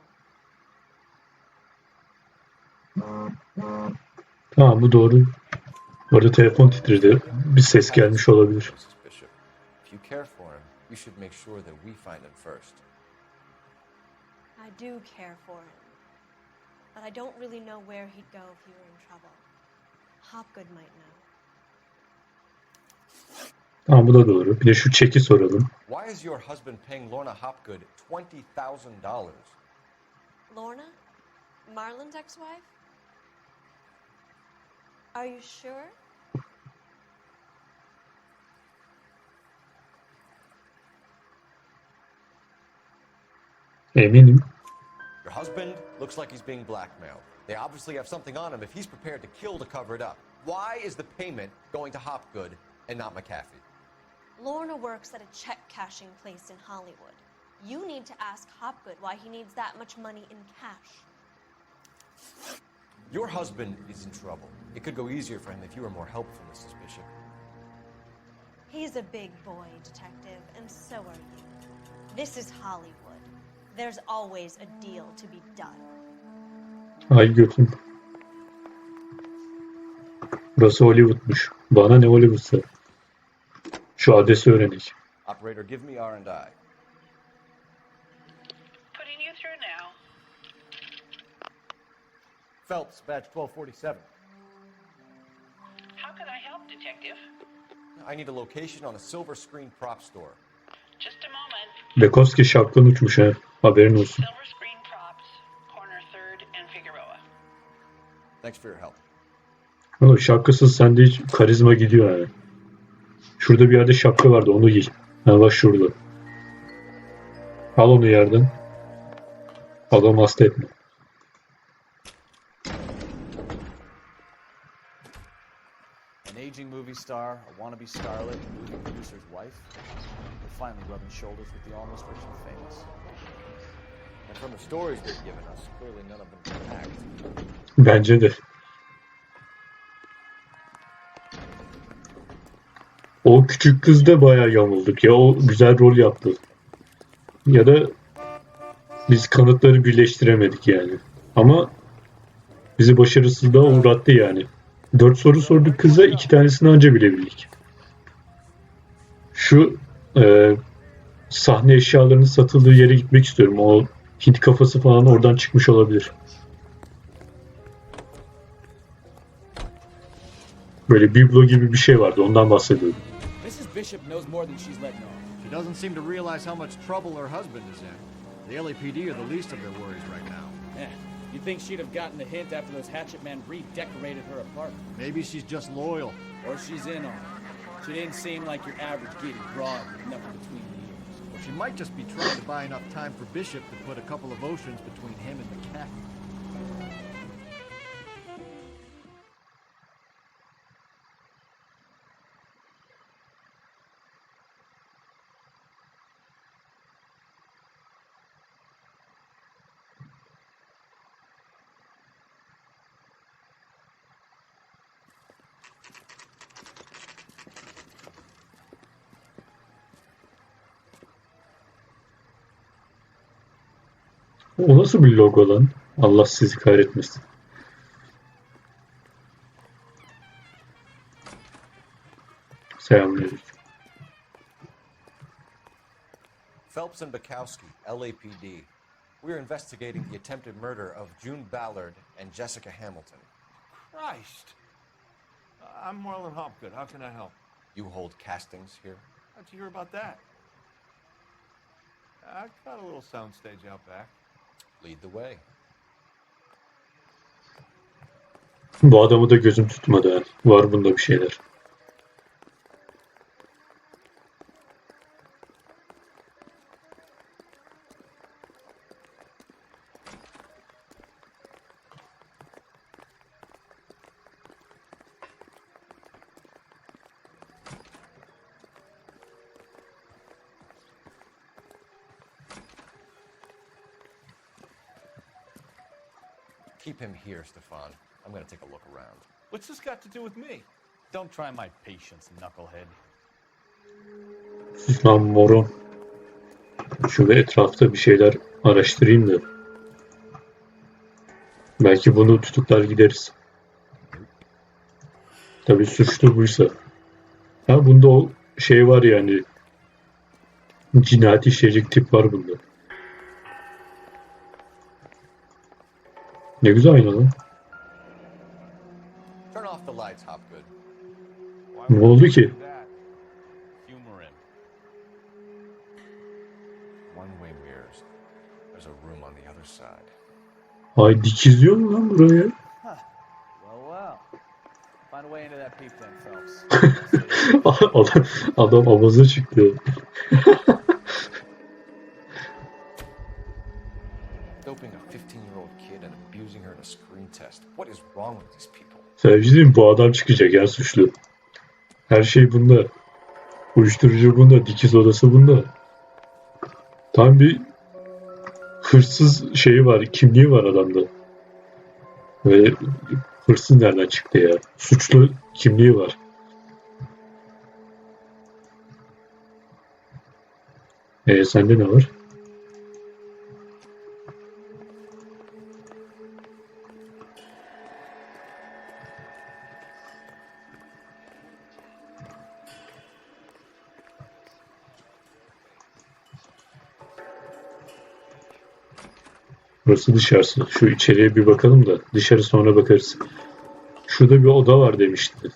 Speaker 1: Tamam, bu doğru. Bu arada telefon titredi. Bir ses gelmiş olabilir.
Speaker 9: Mrs. Bishop, if you care for him, you should make sure that we find him first.
Speaker 10: I do care for him. But I don't really know where he'd go if he were in trouble. Hopgood might know.
Speaker 1: Tamam, bu da doğru. Bir de şu çeki soralım.
Speaker 9: Why is your husband paying Lorna Hopgood $20,000?
Speaker 10: Lorna? Marlon's ex-wife? Are you sure?
Speaker 1: Eminim.
Speaker 9: Your husband looks like he's being blackmailed. They obviously have something on him if he's prepared to kill to cover it up. Why is the payment going to Hopgood and not McAfee?
Speaker 10: Lorna works at a check-cashing place in Hollywood. You need to ask Hopgood why he needs that much money in cash.
Speaker 9: Your husband is in trouble. It could go easier for him if you were more helpful, Mrs. Bishop.
Speaker 10: He's a big boy, detective, and so are you. This is Hollywood. There's always a deal to be done.
Speaker 1: Ay götüm. Burası Hollywood'muş. Bana ne Hollywood'sa. Şu adresi öğrenik.
Speaker 9: Operator, give me R&I.
Speaker 13: Putting you through now.
Speaker 8: Phelps, badge 1247.
Speaker 13: How can I help, Detective?
Speaker 9: I need a location on a silver screen prop store.
Speaker 13: Just a moment.
Speaker 1: Bukowski şapkan uçmuş ha. Haberin olsun.
Speaker 13: Silver screen props, corner 3rd and Figueroa.
Speaker 9: Thanks for your help.
Speaker 1: Ama şapkasız sende hiç karizma gidiyor yani. Şurada bir yerde şapka vardı, onu giy. Ha bak şurada. Al onu yerden. Adam hasta etme.
Speaker 2: An aging movie star, a wannabe starlet, a movie producer's wife. We're finally rubbing shoulders with the almost rich and famous.
Speaker 9: And from the stories they've given us, clearly none of them can act.
Speaker 1: Bence de. O küçük kız da bayağı yamulduk ya. O güzel rol yaptı. Ya da biz kanıtları birleştiremedik yani. Ama bizi başarısızlığa uğrattı yani. 4 soru sorduk kıza, 2 tanesini anca bilebildik. Şu sahne eşyalarının satıldığı yere gitmek istiyorum. O Hint kafası falan oradan çıkmış olabilir. Böyle biblo gibi bir şey vardı. Ondan bahsediyordum.
Speaker 4: Mrs. Bishop knows more than she's letting on.
Speaker 11: She doesn't seem to realize how much trouble her husband is in. The LAPD are the least of their worries right now.
Speaker 4: You'd think she'd have gotten the hint after those hatchet men redecorated her apartment.
Speaker 11: Maybe she's just loyal.
Speaker 4: Or she's in on it. She didn't seem like your average giddy broad with nothing between the ears.
Speaker 11: Or she might just be trying to buy enough time for Bishop to put a couple of oceans between him and the cat.
Speaker 1: O nasıl bir logo lan? Allah sizi kahretmesin. Selamünaleyküm.
Speaker 14: Phelps and Bukowski, LAPD. We're investigating the attempted murder of June Ballard and Jessica Hamilton.
Speaker 9: Christ. I'm Marlon Hopgood. How can I help?
Speaker 14: You hold castings here?
Speaker 9: How'd you hear about that? I've got a little soundstage out back.
Speaker 14: Lead the way.
Speaker 1: Bu adamı da gözüm tutmadı ha. Var bunda bir şeyler.
Speaker 14: Keep him here, Stefan. I'm gonna take a look around.
Speaker 9: What's this got to do with me?
Speaker 8: Don't try my patience, knucklehead.
Speaker 1: Sus lan moron. Şöyle etrafta bir şeyler araştırayım da. Belki bunu tutuklar gideriz. Tabii suçlu buysa. Ha bunda o şey var yani. Cinayet işleyecek tip var bunda. Ne güzel ayna lan.
Speaker 14: Turn off the lights, Hopgood.
Speaker 1: Ne oldu ki?
Speaker 8: Humor him.
Speaker 14: One-way mirrors. There's a room on the other side.
Speaker 1: Ay dikizliyor mu lan buraya?
Speaker 2: Well. Find a way into that peep then, Phelps.
Speaker 1: adam avaza çıktı.
Speaker 14: Doping a 15-year-old kid and abusing her in a screen test. What is wrong with these people?
Speaker 1: Sevgilim bu adam çıkacak ya suçlu. Her şey bunda. Uyuşturucu bunda, dikiz odası bunda. Tam bir hırsız şeyi var, kimliği var adamda. Ve hırsız nereden çıktı ya? Suçlu kimliği var. Sende ne var? Burası dışarısı. Şu içeriye bir bakalım da dışarı sonra bakarız. Şurada bir oda var demişti.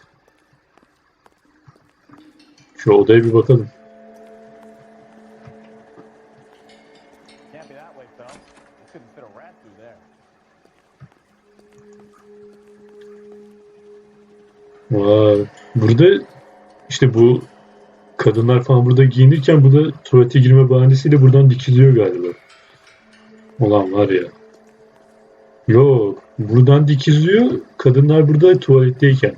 Speaker 1: Şu odaya bir bakalım.
Speaker 2: Can't be that way, Phelps. You couldn't fit a rat through there.
Speaker 1: Vay. Burada işte bu kadınlar falan burada giyinirken bu da tuvalete girme bahanesiyle buradan dikiliyor galiba. Ulan var ya. Yok. Buradan dikizliyor. Kadınlar burada tuvaletteyken.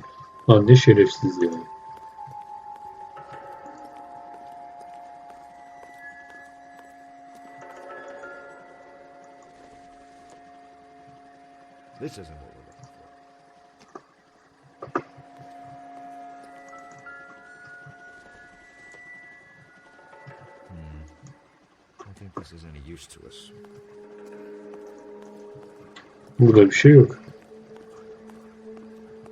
Speaker 1: Lan ne şerefsiz ya.
Speaker 12: This isn't what we're looking for. I think this is any use to us.
Speaker 1: Burada bir şey yok.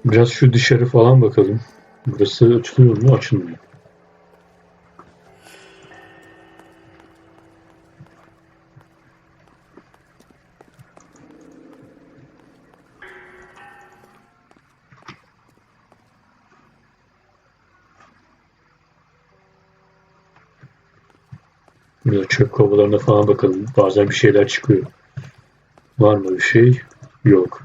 Speaker 1: Biraz şu dışarı falan bakalım. Burası açılıyor mu? Açılmıyor. Burada çöp kovalarına falan bakalım. Bazen bir şeyler çıkıyor. Var mı bir şey? Yok.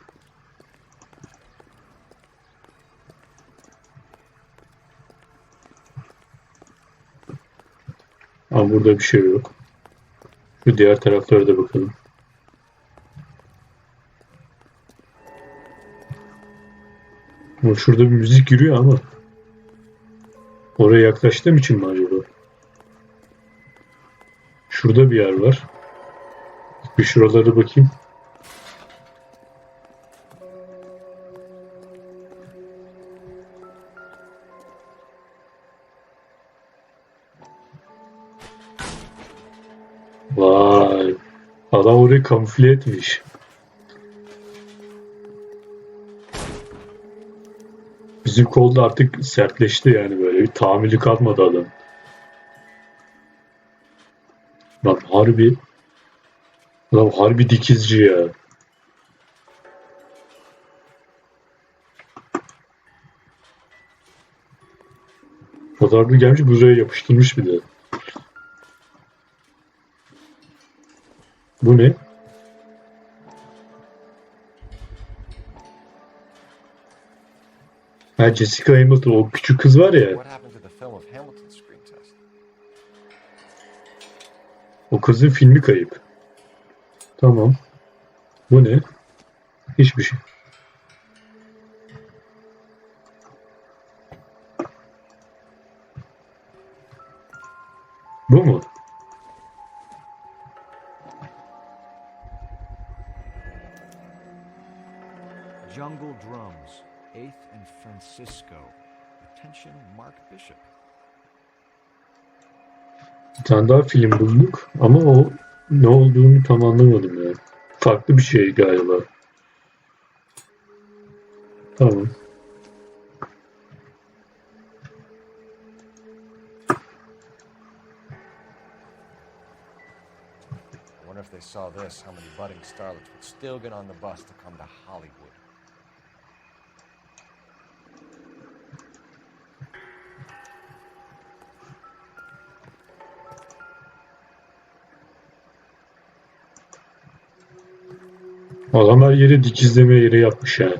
Speaker 1: Ama burada bir şey yok. Şu diğer taraflara da bakalım. Şurada bir müzik giriyor ama oraya yaklaştığım için mi acaba? Şurada bir yer var. Bir şuralara bakayım. Vay. Adam orayı kamufle etmiş. Bizim kolda artık sertleşti yani, böyle bir tahammülü kalmadı adam. Bak adam harbi dikizci ya. Fotoğrafı gelmiş buraya yapıştırmış bir de. Bu ne? Ha, Jessica Hamilton, o küçük kız var ya.
Speaker 14: What happened to the film of Hamilton's screen test?
Speaker 1: O kızın filmi kayıp. Tamam. Bu ne? Hiçbir şey. Bu mu?
Speaker 12: Jungle Drums, 8th and Francisco. Attention Mark Bishop.
Speaker 1: Bir tane daha film bulduk ama o ne olduğunu tam anlamadım ya. Farklı bir şey galiba. Tamam.
Speaker 14: I wonder if they saw this, how many budding starlets would still get on the bus to come to Hollywood.
Speaker 1: Adam her yeri dikizleme yeri yapmış ya.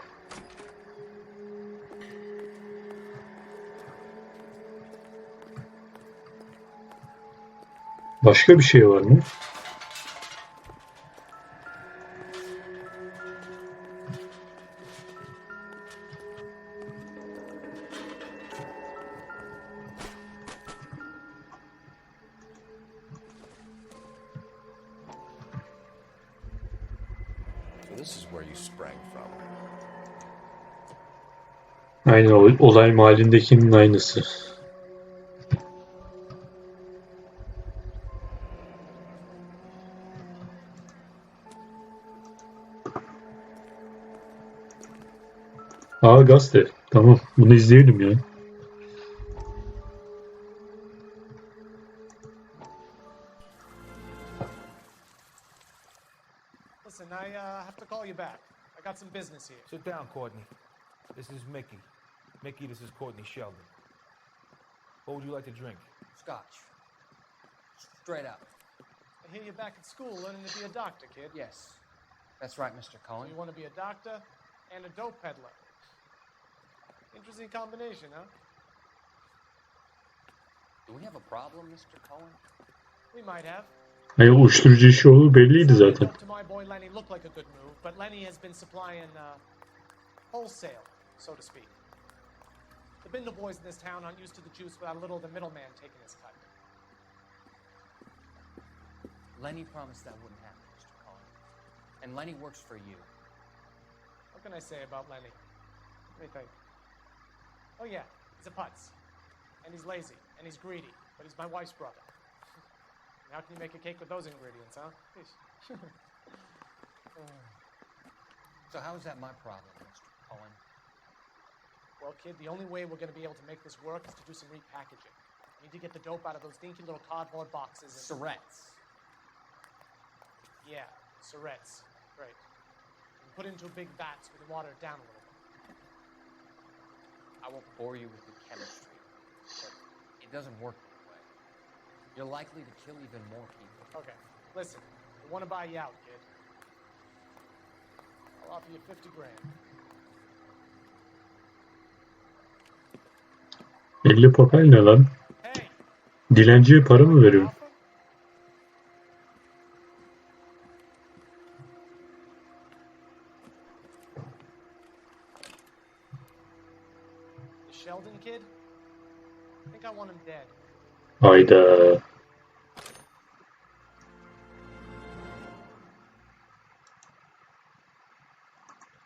Speaker 1: Başka bir şey var mı?
Speaker 14: So this is where you sprang from.
Speaker 1: Aynen, olay mahallindekinin aynısı. Aa, gazete. Tamam. Bunu izleyelim ya.
Speaker 15: Listen, I have to call you back. I got some business here.
Speaker 16: Sit down, Courtney. This is Mickey. Mickey, this is Courtney Sheldon. What would you like to drink?
Speaker 5: Scotch. Straight up.
Speaker 15: I hear you're back at school learning to be a doctor, kid.
Speaker 5: Yes. That's right, Mr.
Speaker 15: So
Speaker 5: Cohen.
Speaker 15: you want to be a doctor and a dope peddler. Interesting combination, huh?
Speaker 9: Do we have a problem, Mr. Cohen?
Speaker 15: We might have.
Speaker 1: Hayır, uyuşturucu işi olduğu belliydi zaten.
Speaker 15: To my boy Lenny looked like a good move, but Lenny has been supplying wholesale, so to speak. The Bindle boys in this town aren't used to the juice without a little of the middleman taking his cut.
Speaker 5: Lenny promised that wouldn't happen, Mr. Cohen. And Lenny works for you.
Speaker 15: What can I say about Lenny? Let me think. Oh yeah, he's a putz. And he's lazy, and he's greedy, but he's my wife's brother. How can you make a cake with those ingredients, huh?
Speaker 5: So how is that my problem, Mr. Cohen?
Speaker 15: Well, kid, the only way we're going to be able to make this work is to do some repackaging. We need to get the dope out of those dinky little cardboard boxes and...
Speaker 5: Surrettes.
Speaker 15: Yeah, surrettes. Right. And put into big vats with water it down a little bit.
Speaker 5: I won't bore you with the chemistry, but it doesn't work that way. You're likely to kill even more people.
Speaker 15: Okay, listen. I want to buy you out, kid. I'll offer you 50 grand.
Speaker 1: 50 papel ne lan? Dilenciye para mı veriyor?
Speaker 15: The Sheldon kid? I think I want him dead.
Speaker 1: Hayda.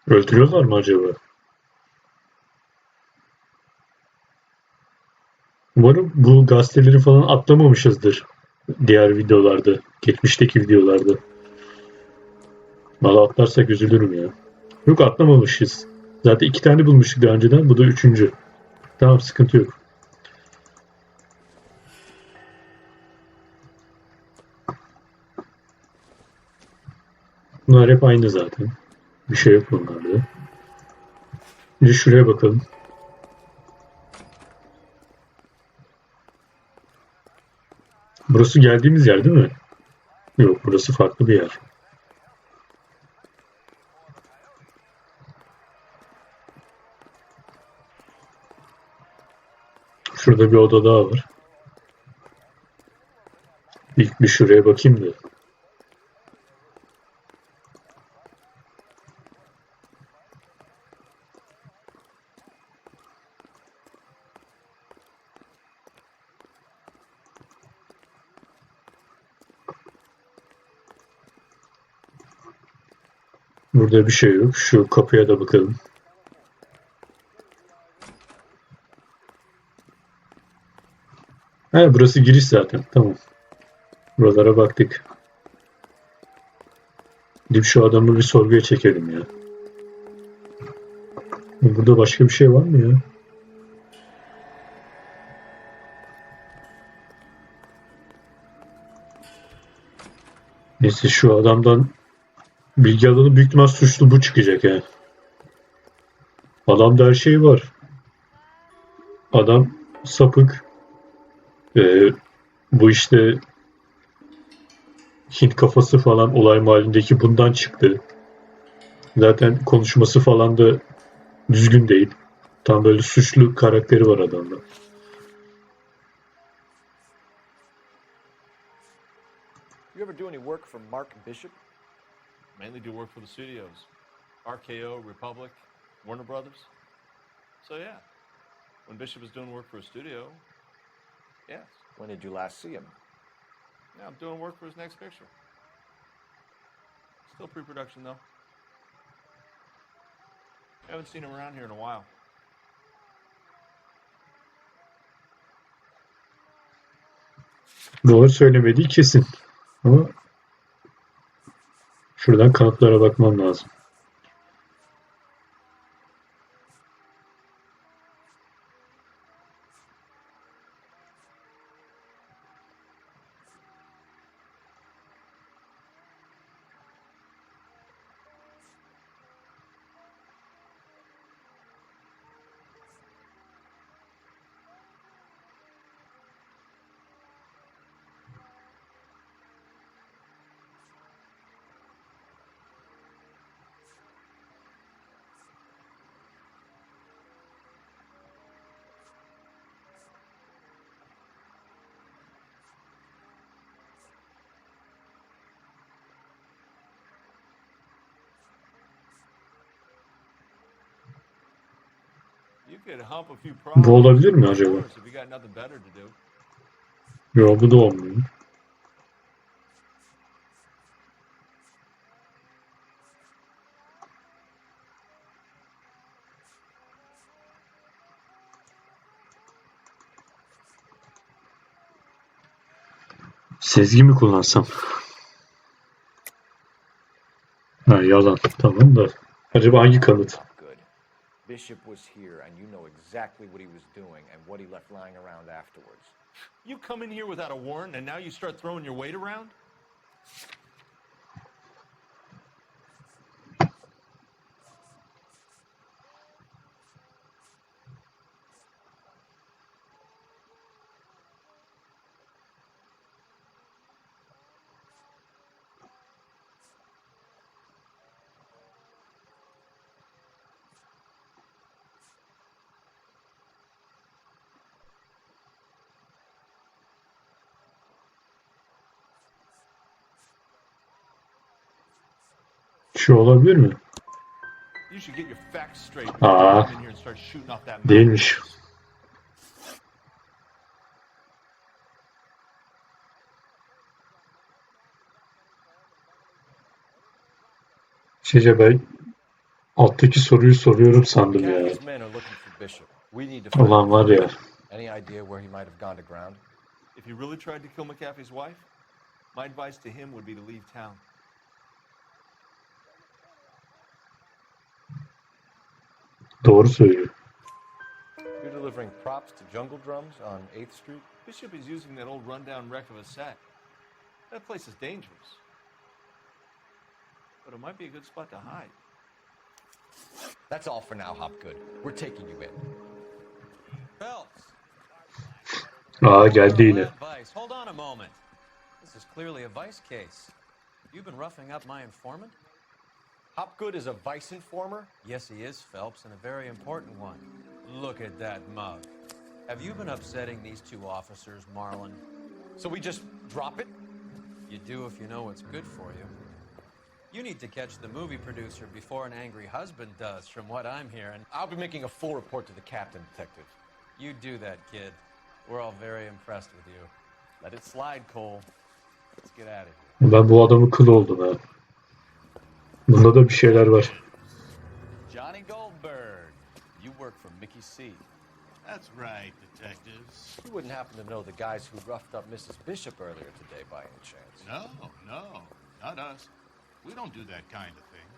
Speaker 1: Öldürüyorlar mı acaba? Umarım bu gazeteleri falan atlamamışızdır diğer videolarda, geçmişteki videolarda. Valla atlarsak üzülürüm ya. Yok atlamamışız. Zaten 2 tane bulmuştuk daha önceden. Bu da 3. Tamam sıkıntı yok. Bunlar hep aynı zaten. Bir şey yok bunlarda. Bir de şuraya bakalım. Burası geldiğimiz yer değil mi? Yok burası farklı bir yer. Şurada bir oda daha var. İlk bir şuraya bakayım da. Burada bir şey yok. Şu kapıya da bakalım. Ha burası giriş zaten. Tamam. Buralara baktık. Gidip şu adamı bir sorguya çekelim ya. Burada başka bir şey var mı ya? Neyse şu adamdan bilgi alalım. Büyük ihtimal suçlu bu çıkacak ya. Adamda her şey var. Adam sapık. Bu işte Hint kafası falan olay mahallindeki bundan çıktı. Zaten konuşması falan da düzgün değil. Tam böyle suçlu karakteri var adamda.
Speaker 14: You ever do any work for Mark Bishop?
Speaker 8: Mainly do work for the studios. RKO, Republic, Warner Brothers. So yeah, when Bishop was doing work for a studio, yes.
Speaker 14: When did you last see him?
Speaker 8: Now I'm doing work for his next picture. Still pre-production though. Haven't seen him around here in a while.
Speaker 1: Doğru söylemediği kesin. Ama şuradan kanıtlara bakmam lazım. Bu olabilir mi acaba? Yok bu da olmuyor. Sezgi mi kullansam? Ha yalan. Tamam da. Acaba hangi kanıt?
Speaker 14: Bishop was here and you know exactly what he was doing and what he left lying around afterwards.
Speaker 8: You come in here without a warrant and now you start throwing your weight around?
Speaker 1: Şu olabilir mi? Aa, değilmiş. Ben alttaki soruyu soruyorum sandım ya. Ulan var ya.
Speaker 14: Any idea where he might have gone to ground?
Speaker 8: If he really tried to kill McAfee's wife, my advice to him would be to leave town.
Speaker 1: Doğru söylüyor.
Speaker 14: You're delivering props to jungle drums on 8th Street?
Speaker 8: Bishop is using that old rundown wreck of a set. That place is dangerous. But it might be a good spot to hide.
Speaker 14: That's all for now, Hopgood. We're taking you in.
Speaker 9: Phelps.
Speaker 1: Aa geldi yine.
Speaker 9: Vice. Hold on a moment. This is clearly a vice case. You've been roughing up my informant?
Speaker 14: Hopgood is a vice informer?
Speaker 9: Yes, he is, Phelps, and a very important one. Look at that mug. Have you been upsetting these two officers, Marlon?
Speaker 14: So we just drop it?
Speaker 9: You do if you know what's good for you. You need to catch the movie producer before an angry husband does, from what I'm hearing.
Speaker 14: I'll be making a full report to the captain, detective.
Speaker 9: You do that, kid. We're all very impressed with you.
Speaker 2: Let it slide, Cole. Let's get out of here.
Speaker 1: Ben bu adamı kıl oldum ha. Bunda da bir şeyler var.
Speaker 2: Johnny Goldberg. You work for Mickey C.
Speaker 17: That's right, detectives.
Speaker 14: You wouldn't happen to know the guys who roughed up Mrs. Bishop earlier today by any chance?
Speaker 17: No, not us. We don't do that kind of thing.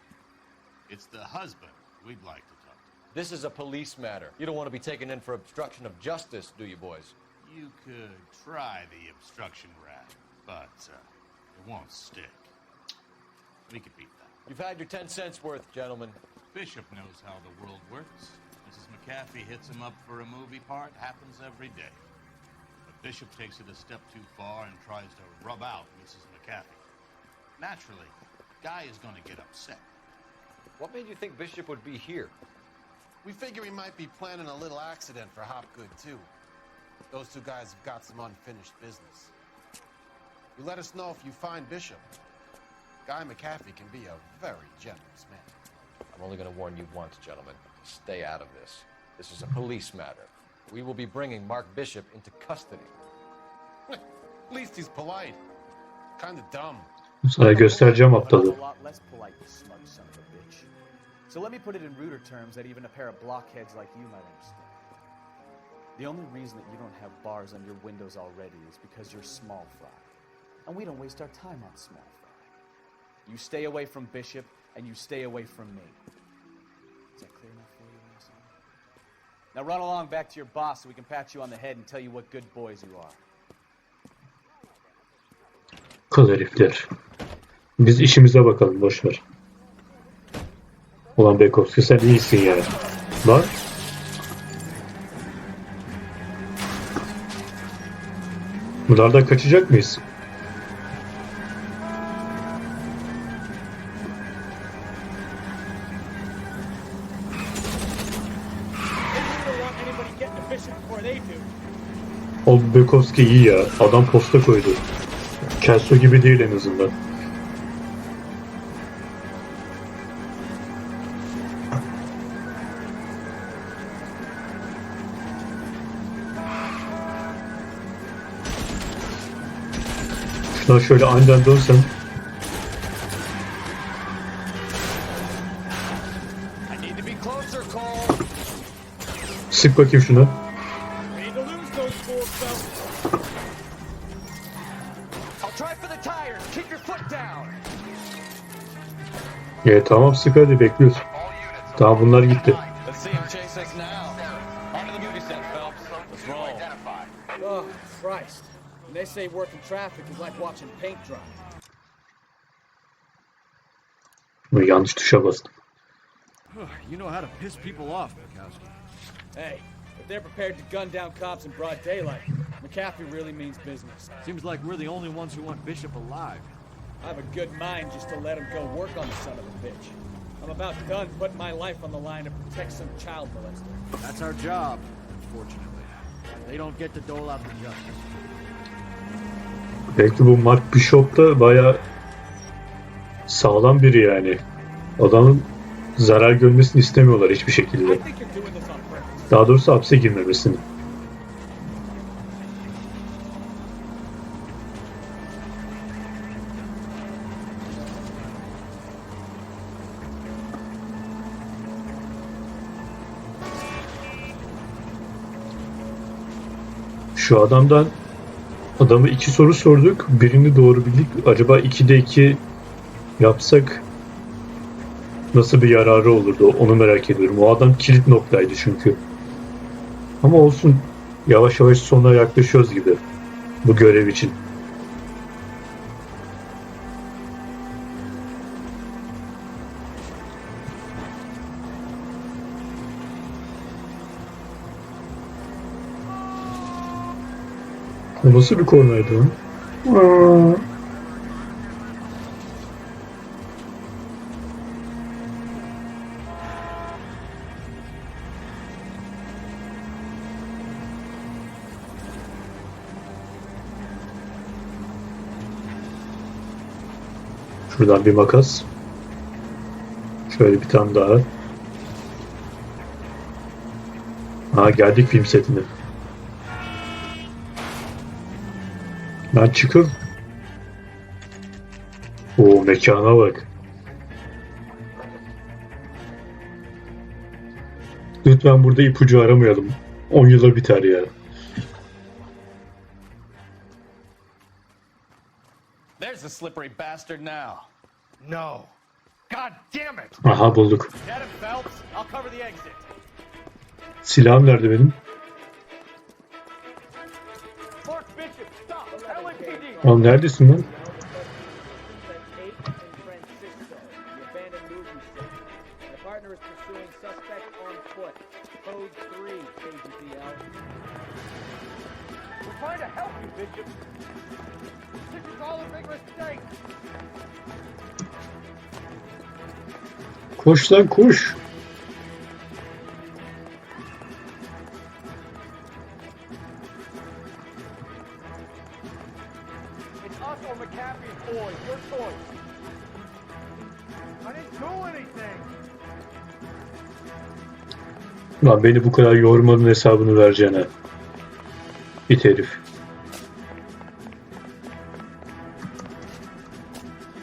Speaker 17: It's the husband we'd like to talk to.
Speaker 14: This is a police matter. You don't want to be taken in for obstruction of justice, do you, boys?
Speaker 17: You could try the obstruction rap, but it won't stick. We could beat that.
Speaker 14: You've had your 10 cents worth, gentlemen.
Speaker 17: Bishop knows how the world works. Mrs. McAfee hits him up for a movie part. Happens every day. But Bishop takes it a step too far and tries to rub out Mrs. McAfee. Naturally, Guy is going to get upset.
Speaker 14: What made you think Bishop would be here?
Speaker 18: We figure he might be planning a little accident for Hopgood, too. Those two guys have got some unfinished business. You let us know if you find Bishop. Guy McAfee can be a very generous man.
Speaker 14: I'm only going to warn you once, gentlemen. Stay out of this. This is a police matter. We will be bringing Mark Bishop into custody.
Speaker 18: At least he's polite. Kind of dumb.
Speaker 1: Sana göstereceğim aptalı.
Speaker 2: A lot less polite, you smug son of a bitch. So let me put it in ruder terms that even a pair of blockheads like you might understand. The only reason that you don't have bars on your windows already is because you're small fry. And we don't waste our time on small fry. You stay away from Bishop, and you stay away from me. Is that clear enough for you, asshole? Now run along back to your boss so we can pat you on the head and tell you what good boys you are.
Speaker 1: Kıl herifler. Biz işimize bakalım, boşver. Ulan Bekovski sen iyisin ya. Lan. Bunlardan kaçacak mıyız? O Bekovski iyi ya. Adam posta koydu. Kelso gibi değil en azından. Şuradan şöyle aniden dönsem. Sık bakayım şunu. Tamam sık hadi bekliyoruz. Daha bunlar gitti.
Speaker 4: Oh, Christ. And they say working traffic is like watching paint dry.
Speaker 1: Yanlış tuşa bastım.
Speaker 8: You know how to piss people off, Bukowski.
Speaker 4: Hey, if they're prepared to gun down cops in broad daylight, McAfee really means business.
Speaker 8: Seems like we're the only ones who want Bishop alive.
Speaker 4: I have a good mind just to let him go work on the son of a bitch. I'm about done putting my life on the line to protect some child molester.
Speaker 8: That's our job, unfortunately. They don't get to dole out the justice.
Speaker 1: Belki bu Mark Bishop da bayağı sağlam biri yani. Adamın zarar görmesini istemiyorlar hiçbir şekilde. Daha doğrusu hapse girmemesini. Şu adamı 2 soru sorduk. Birini doğru bildik. Acaba 2'de 2 yapsak nasıl bir yararı olurdu onu merak ediyorum. O adam kilit noktaydı çünkü. Ama olsun, yavaş yavaş sona yaklaşıyoruz gibi bu görev için. O nasıl bir kornaydı lan? Şuradan bir makas. Şöyle bir tane daha. Ha, geldik film setine. Lan çıkın. Oo, mekana bak. Lütfen burada ipucu aramayalım. 10 yıla biter ya.
Speaker 2: There's the slippery bastard now.
Speaker 4: No. God damn it!
Speaker 1: Aha, bulduk.
Speaker 4: Get him, Phelps. I'll cover the exit.
Speaker 1: Silahım nerede benim?
Speaker 4: Mark Bishop, stop! LAPD!
Speaker 1: Oğlum neredesin lan?
Speaker 4: Trying to help you, Bishop. This is all a big mistake.
Speaker 1: Koş lan koş.
Speaker 4: It's us or McAfee's boys. Your choice. I didn't do anything.
Speaker 1: Lan beni bu kadar yormanın hesabını vereceğine. İt herif.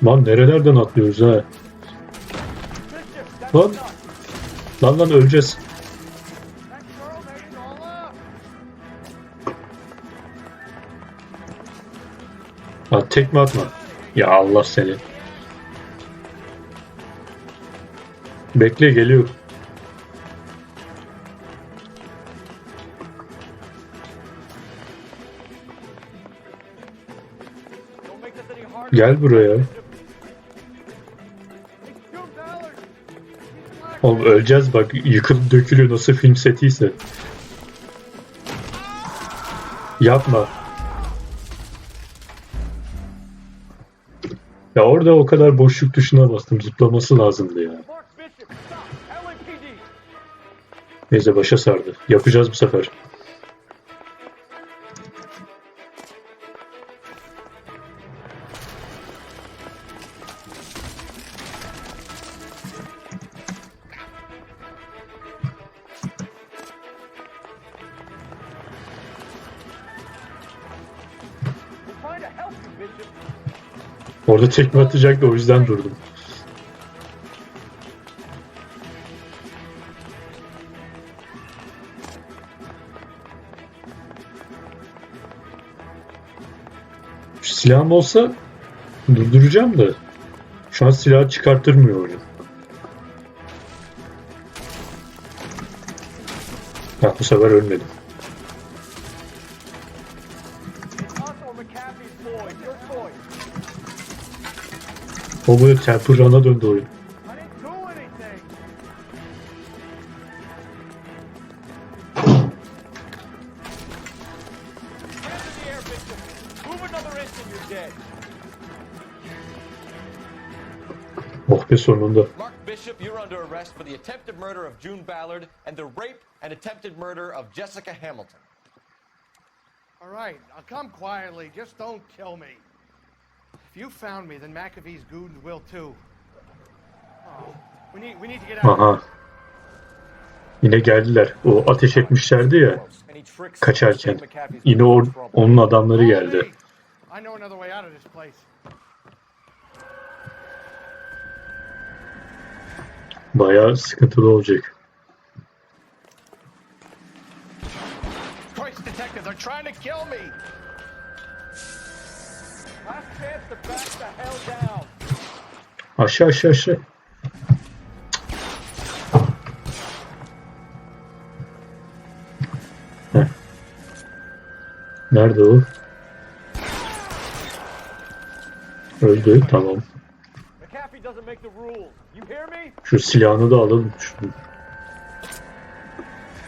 Speaker 1: Lan nerelerden atlıyoruz ha? Lan öleceğiz. Lan tekme atma. Ya Allah seni. Bekle, geliyor. Gel buraya. Oğlum öleceğiz bak, yıkılıp dökülüyor nasıl film setiyse. Yapma. Ya orada o kadar boşluk tuşuna bastım, zıplaması lazımdı ya. Neyse, başa sardı. Yapacağız bu sefer. Orada tekme atacaktı, o yüzden durdum. Şu silahım olsa durduracağım da şu an silahı çıkarttırmıyor oyun. Ha, bu sefer ölmedim. O böyle Temple Run'a döndü oyun. Oh be, sonunda.
Speaker 14: Mark Bishop, you're under arrest for the attempted murder of June Ballard and the rape and attempted murder of Jessica Hamilton.
Speaker 4: All right, I'll come quietly. Just don't kill me. If you found me, then McAfee's goons will too. Oh, we need to get out.
Speaker 1: Aha. Yine geldiler. O ateş etmişlerdi ya kaçarken. Yine onun adamları geldi.
Speaker 4: I know another way out of this place.
Speaker 1: Bayağı sıkıntılı olacak.
Speaker 4: Christ, detective, they're trying to kill me. Last chance to back the hell down.
Speaker 1: Aşağı. Nerede o? Öldü. Tamam. Şu silahını da alalım. Şunu.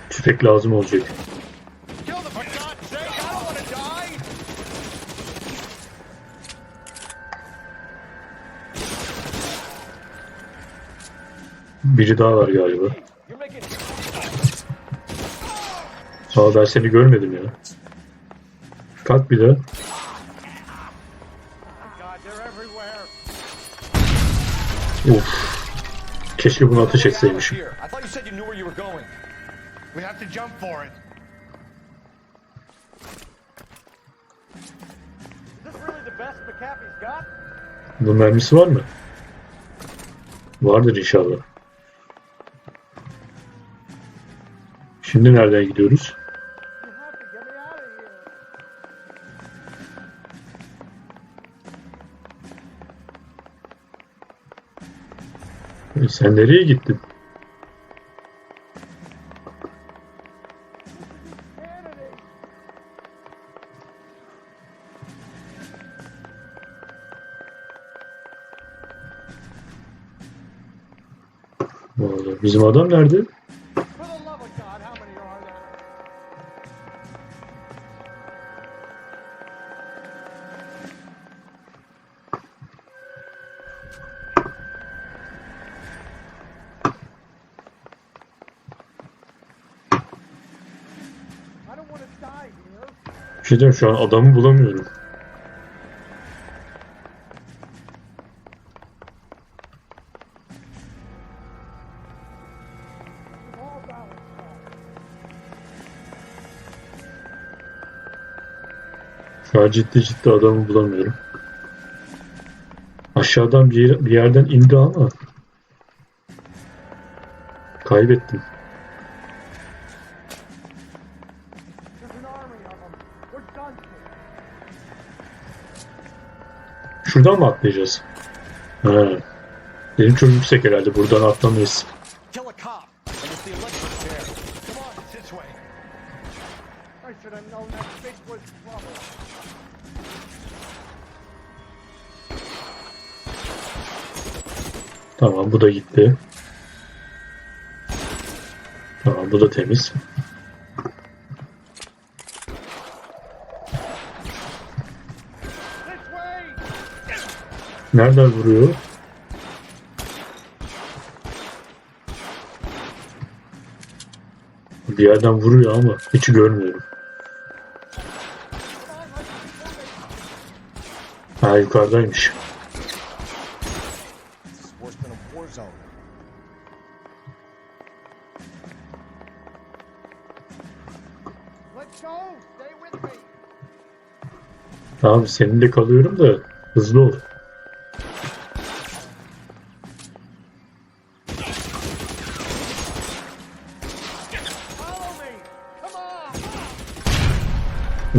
Speaker 1: Tüfek lazım olacak. Biri daha var galiba. Aa, ben seni görmedim ya. Kalk bir daha. Of. Keşke bunu ateş etseymişim.
Speaker 4: We have to jump for it. Is this really the best McAfee's got?
Speaker 1: Bunun mermisi var mı? Vardır inşallah. Şimdi nereden gidiyoruz? Sen nereye gittin? Vallahi bizim adam nerede? Bir şey diyeyim, şu an adamı bulamıyorum. Şu an ciddi adamı bulamıyorum. Aşağıdan bir yerden indi ama kaybettim. Şuradan mı atlayacağız? Ha. Benim çok yüksek herhalde. Buradan atlamayız. Tamam, bu da gitti. Tamam, bu da temiz. Nereden vuruyor? Bir yerden vuruyor ama hiç görmüyorum. Ha, yukarıdaymış. Tamam, seninle kalıyorum da hızlı ol.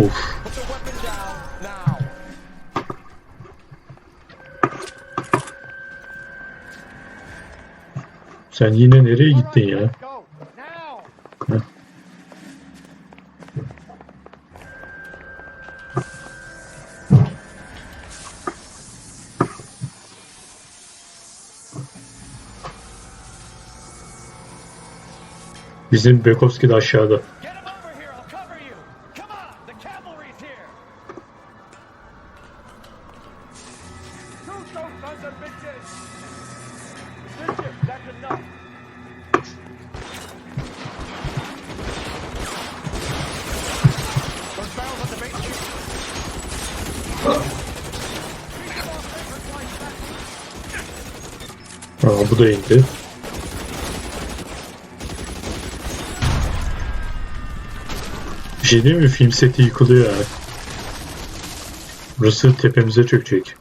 Speaker 1: Of. Sen yine nereye gittin ya? Heh. Bizim Bekovski de aşağıda. Aa, bu da indi. Bir şey değil mi? Film seti yıkılıyor yani. Burası tepemize çökecek.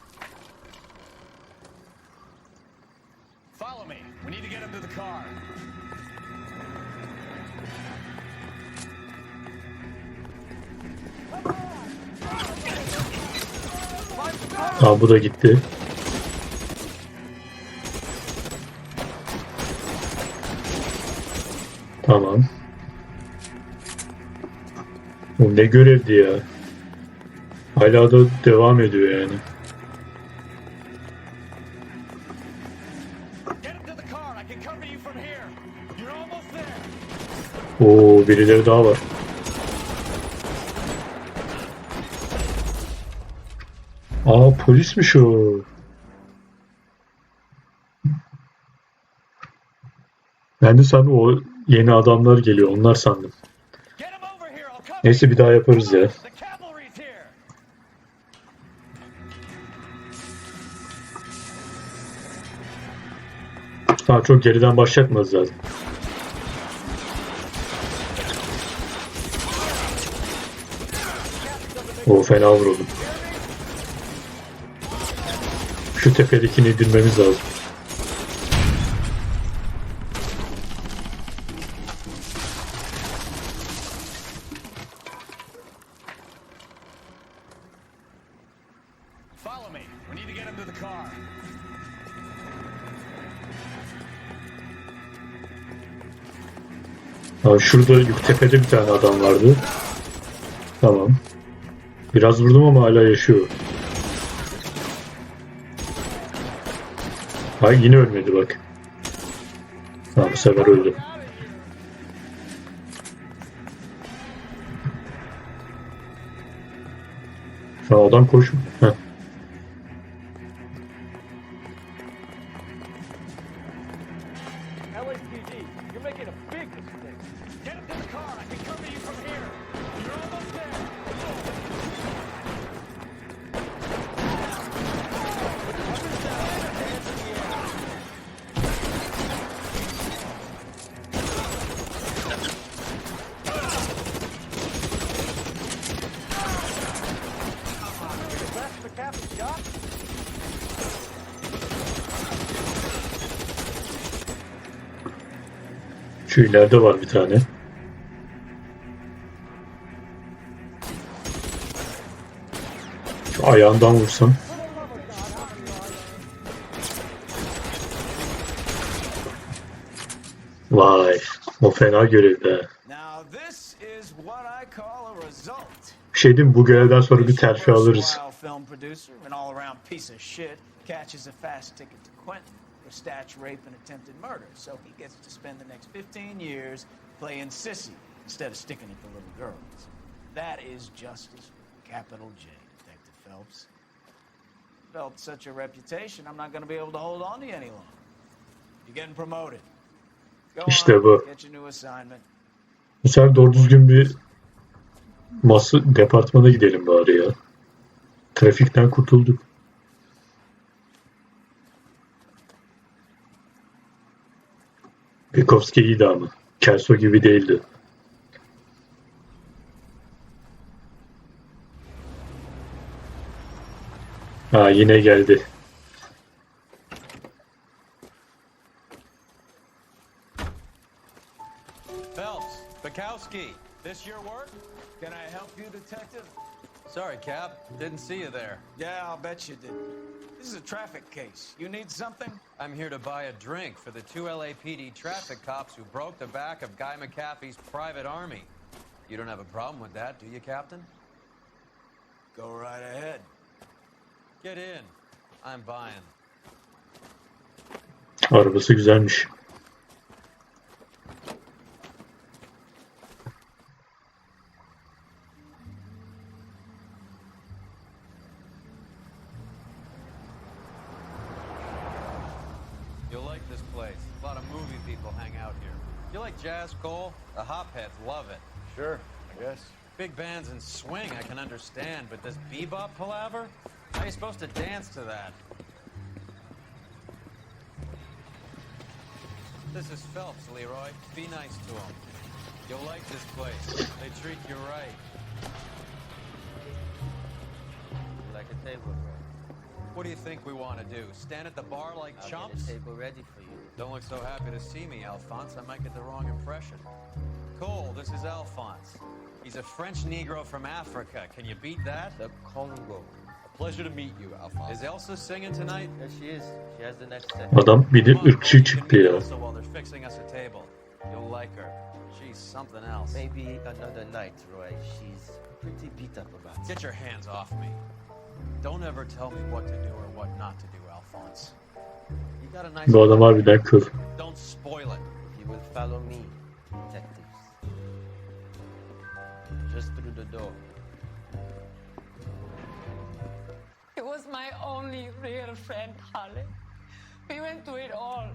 Speaker 1: Aa, bu da gitti. Tamam. Bu ne görevdi ya? Hala da devam ediyor yani. Oo, birileri daha var. Aa, polismiş o. Ben de sandım o yeni adamlar geliyor. Onlar sandım. Neyse, bir daha yaparız ya. Tamam, çok geriden başlatmaz zaten. O fena vuruldu. Şu tepedekini indirmemiz lazım.
Speaker 2: Follow me. We need to get him to the car.
Speaker 1: Abi şurada tepede bir tane adam vardı. Tamam. Biraz vurdum ama hala yaşıyor. Ay, yine ölmedi bak. Ha, bu sefer öldü. Şu an adam koşmuyor. Heh.
Speaker 2: LAPD, you're making a big mistake. Get him to the car. I can cover you from here. You're almost there. That's the captain's job.
Speaker 1: Şu ileride var bir tane. Şu ayağından vursam. Vay, o fena görev be.
Speaker 2: Now this is what I call a result.
Speaker 1: Bir şey diyeyim mi? Bu görevden sonra bir terfi alırız.
Speaker 2: Film producer, an all-around piece of shit, catches a fast ticket to Quentin for snatch, rape, and attempted murder. So he gets to spend the next 15 years playing sissy instead of sticking it to little girls. That is justice, capital J, Detective Phelps. Developed such a reputation, I'm not going to be able to hold on to you any longer. You're getting promoted. Go
Speaker 1: İşte bu.
Speaker 2: Get your new assignment.
Speaker 1: Bu sefer doğru düzgün bir departmana gidelim bari ya. Trafikten kurtulduk. Bukowski iyiydi ama. Kelso gibi değildi. Ha, yine geldi.
Speaker 9: Phelps, Bukowski, this your work?
Speaker 2: Can I help you, Detective?
Speaker 9: Sorry, Cap. Didn't see you there.
Speaker 2: Yeah, I'll bet you did. This is a traffic case. You need something?
Speaker 9: I'm here to buy a drink for the 2 LAPD traffic cops who broke the back of Guy McAfee's private army. You don't have a problem with that, do you, Captain?
Speaker 2: Go right ahead.
Speaker 9: Get in. I'm buying.
Speaker 1: Arabası güzelmiş.
Speaker 9: You'll like this place. A lot of movie people hang out here. You like jazz, Cole? The hopheads love it.
Speaker 8: Sure, I guess.
Speaker 9: Big bands and swing I can understand, but this bebop palaver? How are you supposed to dance to that? This is Phelps, Leroy. Be nice to him. You'll like this place. They treat you right.
Speaker 19: Like a table, bro.
Speaker 9: What do you think we want to do? Stand at the bar like
Speaker 19: I'll
Speaker 9: chumps?
Speaker 19: get a table ready for you.
Speaker 9: Don't look so happy to see me, Alphonse. I might get the wrong impression. Cole, this is Alphonse. He's a French Negro from Africa. Can you beat that?
Speaker 19: The Congo.
Speaker 9: A pleasure to meet you, Alphonse. Is Elsa singing tonight?
Speaker 19: Yes, she is. She has the next set.
Speaker 1: Adam bir de ırkçı çıktı ya.
Speaker 9: While they're fixing us a table.
Speaker 2: You'll like her. She's something else.
Speaker 19: Maybe another night, Roy. She's pretty beat up about it.
Speaker 2: Get your hands off me. Don't ever tell me what to do or what not to do, Alphonse. You got a nice
Speaker 1: Bu adam harbiden kıl.
Speaker 2: Don't spoil it.
Speaker 19: If you will follow me, detectives. Just through the door.
Speaker 20: He was my only real friend, Harley. We went through it all.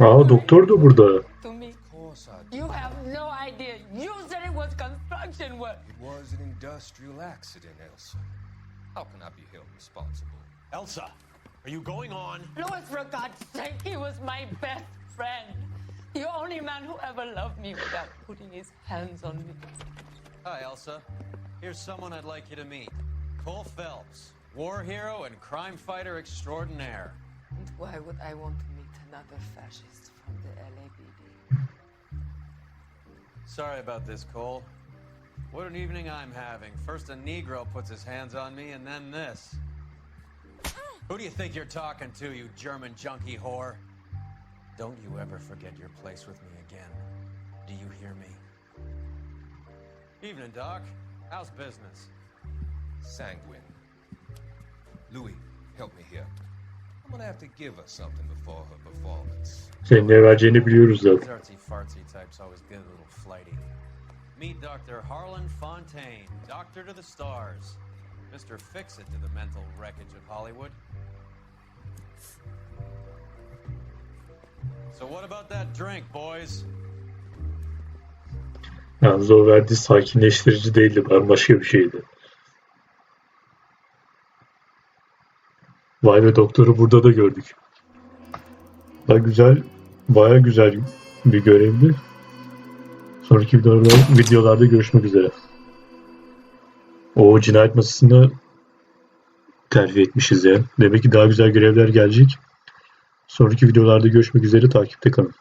Speaker 1: Aa, doktor da burada.
Speaker 20: To me.
Speaker 12: Of course I did.
Speaker 20: You have no idea. You said it was construction work.
Speaker 12: It was an industrial accident, Elsa. How can I be held responsible?
Speaker 21: Elsa, are you going on?
Speaker 20: Louis, for God's sake, he was my best friend. The only man who ever loved me without putting his hands on me.
Speaker 2: Hi, Elsa. Here's someone I'd like you to meet. Cole Phelps, war hero and crime fighter extraordinaire.
Speaker 20: And why would I want to meet another fascist from the LAPD?
Speaker 2: Sorry about this, Cole. What an evening I'm having. First a Negro puts his hands on me, and then this. Who do you think you're talking to, you German junkie whore? Don't you ever forget your place with me again. Do you hear me? Evening, Doc. How's business?
Speaker 12: Sanguine. Louis, help me here. I'm gonna have to give her something before her performance.
Speaker 1: Senin ne vereceğini biliyoruz zaten.
Speaker 2: These artsy-fartsy types always get a little flighty. Meet Dr. Harlan Fontaine, doctor to the stars. Mr. Fix-It to the mental wreckage of Hollywood. So what about that drink, boys?
Speaker 1: Yalnız o verdiği sakinleştirici değildi. Başka bir şeydi. Vay be, doktoru burada da gördük. Da güzel, baya güzel bir görevdi. Sonraki videolarda görüşmek üzere. O cinayet masasını terfi etmişiz ya. Demek ki daha güzel görevler gelecek. Sonraki videolarda görüşmek üzere, takipte kalın.